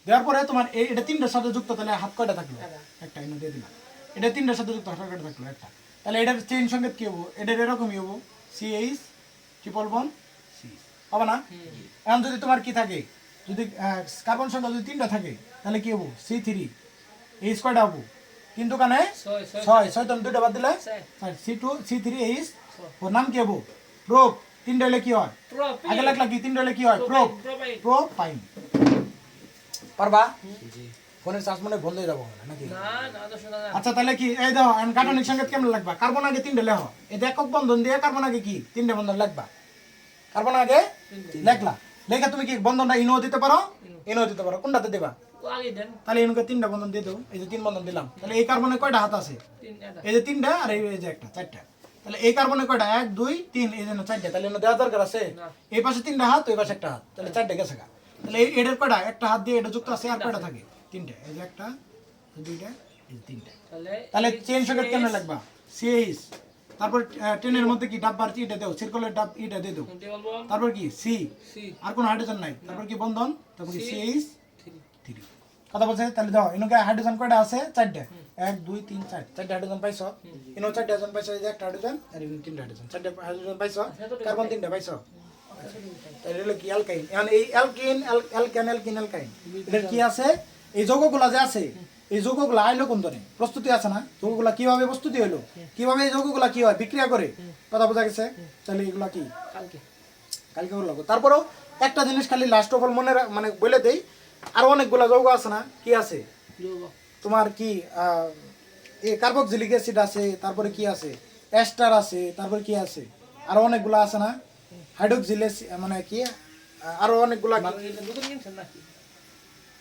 দেওয়ার পরে তোমার এটা 3টার সাথে যুক্ত তাহলে হাত কয়টা থাকলো? একটা ইনো দিয়ে দিলাম এটা 3টার সাথে যুক্ত হাত কয়টা থাকলো? একটা তাহলে এটার চেইন সংকেত কি হবো? এটার এরকমই হবো CH ট্রিপল বন্ড C হবে না? এখন যদি তোমার কি থাকে যদি কার্বন সংখ্যা যদি 3টা থাকে তাহলে কি হবো? C3 H কয়টা হবো? 3 দোকানে 6 তুমি 2টা বাদ দিলে C2 C3 H ওর নাম কি হবো? প্রোপ 3টা হলে কি হয়? আগে লাগলা কি 3টা হলে কি হয়? প্রোপাইন পারবা? ফোনের চার্জ মনে বন্ধ হয়ে যাবো নাকি? আচ্ছা তাহলে কি এই দাও গাঠনিক সংকেত কেমন লাগবা? কার্বন আগে 3টা লেখো এই একক বন্ধন দিয়ে কার্বন আগে কি 3টা বন্ধন লাগবা কার্বন আগে লেখলা লেখা তুমি কি বন্ধনটা ইনো দিতে পারো কোনটাতে দেবা? তাহলে ইনুকে 3টা বন্ধন দিয়ে দাও এই যে 3 বন্ধন দিলাম তাহলে এই কার্বনে কয়টা হাত আছে? এই যে 3টা আর এই যে একটা 4টা তাহলে এই কার্বনে কয়টা 1 2 3 এই যে 4টা তাহলে ইনো দেওয়া দরকার আছে এই পাশে 3টা হাত ওই পাশে একটা হাত তাহলে 4টা গেছে তাহলে এটার কয়টা একটা হাত দিয়ে এটা যুক্ত আছে আর কয়টা থাকে? 3টা এই যে একটা 2টা এই যে 3টা তাহলে চেইন সংকেত কেমন লাগবা? CH তারপর 10 এর মধ্যে কি ডাব্বার এটা দাও, সার্কুলার ডাব এটা দিয়ে দাও।
ডবল বন্ড
তারপর কি সি,
সি
আর কোনো হাইড্রোজেন নাই, তারপর কি বন্ধন, তারপর কি
C,
CH
3
3। কথা বলছে তাহলে দাও এনকে হাইড্রোজেন কয়টা আছে, 4টা, 1 2 3 4, 4টা হাইড্রোজেন পাইছো, ইনো 4টা হাইড্রোজেন পাইছো, এই যে একটা হাইড্রোজেন আর ইনো 3টা হাইড্রোজেন, 4টা হাইড্রোজেন পাইছো, কার্বন 3টা পাইছো। তাহলে হলো কি অ্যালকাইন। এখন এই অ্যালকিন অ্যালকাইন এটার কি আছে, এই যৌগগুলা যে আছে এই যৌগগুলা আইলো কোন ধরে প্রস্তুতি আছে না, যৌগগুলা কিভাবে প্রস্তুতি হলো, কিভাবে এই যৌগগুলা কি হয় বিক্রিয়া করে, কথা বোঝা গেছে। তাহলে এগুলা কি
কালকে
কালকে বললাম। তারপরেও একটা জিনিস খালি লাস্ট অফ অল মনে মানে বলে দেই, আরো অনেকগুলা যৌগ আছে না, কি আছে
যোগ
তোমার কি এই কার্বক্সিলিক অ্যাসিড আছে, তারপরে কি আছে এস্টার আছে, তারপরে কি আছে আরো অনেকগুলা আছে না, হাইড্রোক্সিল মানে কি আরো অনেকগুলা
এটা দুটো কিনছেন নাকি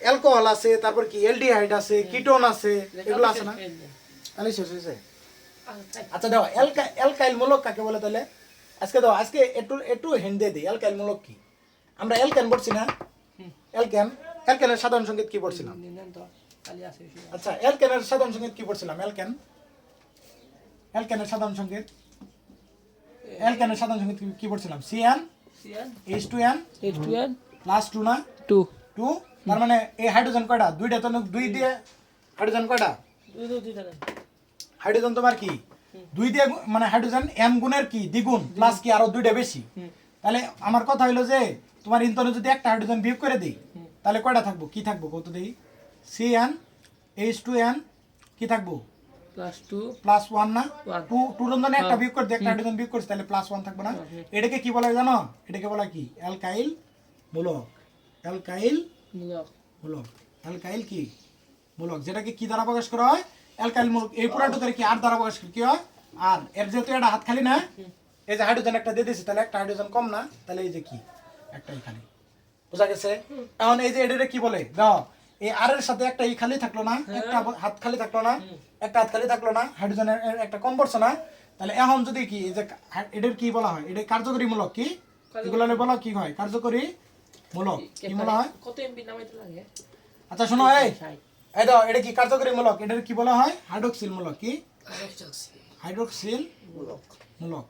অ্যালকোহল আছে, তারপর কি এলডিহাইড আছে, কিটোন আছে, এগুলো আছে না। তাহলে শেষ হয়েছে। আচ্ছা দাও অ্যালকাইল মূলক কাকে বলে তাহলে আজকে দাও, আজকে একটু একটু হিন্ট দিয়ে দিই অ্যালকাইল মূলক কি। আমরা অ্যালকেন পড়ছি না, অ্যালকেনের সাধারণ সংকেত কি পড়ছিলাম। আচ্ছা অ্যালকেনের সাধারণ সংকেত কি পড়ছিলাম, অ্যালকেনের সাধারণ সংকেত কি পড়ছিলাম, CN H2N প্লাস 2 না 2, তার মানে এই হাইড্রোজেন কয়টা, দুইটা তো, দুই দিয়ে হাইড্রোজেন কয়টা, হাইড্রোজেন তোমার কি দুই দিয়ে মানে হাইড্রোজেন m গুণের কি দ্বিগুণ প্লাস কি আরো দুইটা বেশি। তাহলে আমার কথা হইলো যে তোমার ইন্ধনে যদি একটা হাইড্রোজেন বিয়োগ করে দিই তাহলে কয়টা থাকবো, কি থাকবো কত দেই, CN H2N কি থাকবো প্লাস 1 না, 2 রন্ধনে একটা বিয়োগ করে দিই, একটা হাইড্রোজেন বিয়োগ করছি তাহলে প্লাস 1 থাকবে না। এটাকে কি বলা হয় জানো, এটাকে বলা কি অ্যালকাইল মূলক, অ্যালকাইল অ্যালকাইল কি মূলক, যেটাকে কি দ্বারা প্রকাশ করা হয়, অ্যালকাইল মূলক। এই পুরাটাকে কি আর দ্বারা প্রকাশ করি কি হয়, আর এর যেহেতু এটা হাত খালি না, এই যে হাইড্রোজেন একটা দিয়ে দিয়েছি তাহলে একটা হাইড্রোজেন কম না, তাহলে এই যে কি একটাই খালি, বোঝা গেছে। এখন এই যে এটাকে কি বলে দাও, এই আর এর সাথে একটা খালি থাকলো না, একটা হাত খালি থাকলো না, একটা হাত খালি থাকলো না, হাইড্রোজেনের একটা কম পড়ছে না, তাহলে এখন যদি কি এই যে এটার কি বলা হয়, এটা কার্যকরী মূলক কি, এগুলো বলা কি হয় কার্যকরী মূলক, কি বলা হয়
কত এমপি নামাইতে লাগে।
আচ্ছা শোনো এই দাও এটা কি কার্যকরী মূলক, এটার কি বলা হয় হাইড্রোক্সিল মূলক, কি হাইড্রোক্সিল মূলক।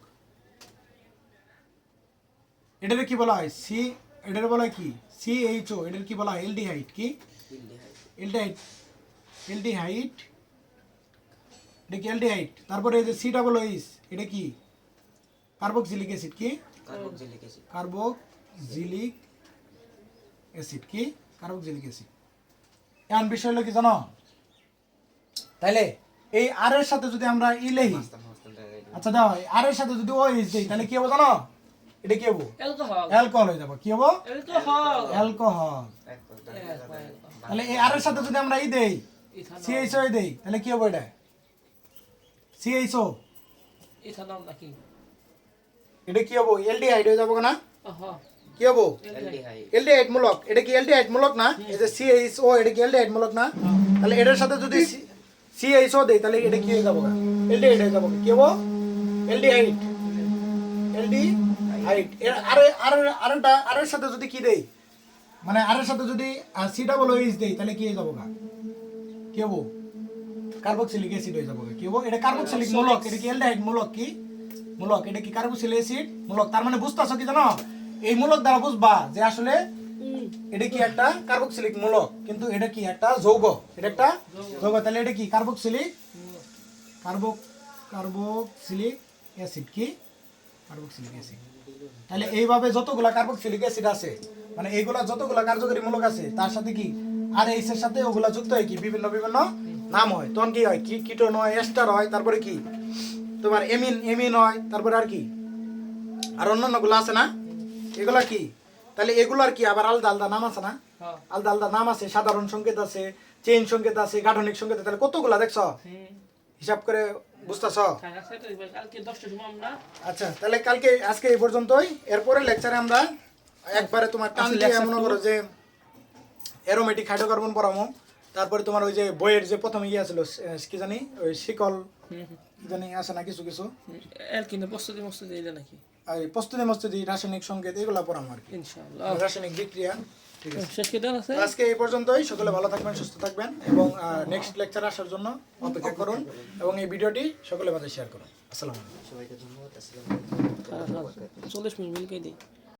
এটার কি বলা হয় এটার বলা হয় কি CHO, এটার কি বলা হয় এলডিহাইড, কি এলডিহাইড এটা কি এলডিহাইড। তারপরে এই যে COOH এটা কি কার্বক্সিলিক অ্যাসিড, কি কার্বক্সিলিক অ্যাসিড, কি কার্বক্সিলিক অ্যাসিড। এখন বিষয় হলো কি জানো, তাইলে এই আর এর সাথে যদি আমরা লিখি, আচ্ছা দাও আর এর সাথে যদি OH দেই তাহলে কি হবে জানো, এটা কি হবে অ্যালকোহল হয়ে যাবে, কি হবে অ্যালকোহল। তাহলে এই আর এর সাথে যদি আমরা দেই CHO দেই তাহলে কি হবে, এটা CHO এটা কি হবে এলডিহাইড হয়ে যাবে না, কি হবে এলডিহাইড মূলক। এটা কি এলডিহাইড মূলক না, এই যে CHO এটা কি এলডিহাইড মূলক না, তাহলে এটার সাথে যদি CHO দেই তাহলে এটা কি হয়ে যাবে, এলডিহাইড হয়ে যাবে, কি হবে এলডিহাইড আর এর সাথে যদি কি দেই, মানে আর এর সাথে যদি COOH দেই তাহলে কি হয়ে যাবে, কি হবে কার্বক্সিলিক অ্যাসিড হয়ে যাবে, কি হবে এটা কার্বক্সিলিক মূলক। এটা কি এলডিহাইড মূলক, কি মূলক, এটা কি কার্বক্সিলিক অ্যাসিড মূলক। তার মানে বুঝতেছো কি জানো, এই মূলক দ্বারা বুঝবা যে আসলে এটা কি একটা কার্বক্সিলিক মূলক, কিন্তু এটা কি একটা যৌগ, এটা একটা যৌগ। তাহলে এটা কি কার্বক্সিলিক অ্যাসিড, কি কার্বক্সিলিক অ্যাসিড। তাহলে এইভাবে যতগুলা কার্বক্সিলিক অ্যাসিড আছে, মানে এইগুলা যতগুলা কার্যকরী মূলক আছে তার সাথে কি আর এইচ এর সাথে ওগুলা যুক্ত হয় কি বিভিন্ন নাম হয়, তখন কি হয় কি কিটোন হয়, এস্টার হয়, তারপরে কি তোমার এমিন হয়, তারপরে আর কি আর অন্যান্য গুলো আছে না, এগুলা কি তাহলে এগুলার কি আবার আলাদা আলাদা নাম আছে না, আলাদা আলাদা নাম আছে, সাধারণ সংকেত আছে, চেইন সংকেত আছে, গাঠনিক সংকেত। তাহলে কতগুলা দেখছো হিসাব করে বুঝতেছ। আচ্ছা তাহলে কালকে আজকে এই পর্যন্তই, এরপরে লেকচারে আমরা একবারে তোমার টান দিয়ে মনে করো যে অ্যারোমেটিক হাইড্রোকার্বন পড়ামো, তারপরে তোমার ওই যে বইয়ের যে প্রথমে ইয়ে ছিল কি জানি ওই শিকল জানি আছে না কিছু প্রস্তুতি রাসায়নিক সংকেত এগুলা পড়ামো আর কি, রাসায়নিক বিক্রিয়া ঠিক আছে
শেষ করে দেওয়া আছে
আজকে এই পর্যন্তই সকলে ভালো থাকবেন সুস্থ থাকবেন এবং নেক্সট লেকচার আসার জন্য অপেক্ষা করুন এবং এই ভিডিওটি সকলের মাঝে শেয়ার করুন আসসালামু আলাইকুম
সবাইকে ধন্যবাদ আসসালামু আলাইকুম
40 মিনিট মিলকে দিই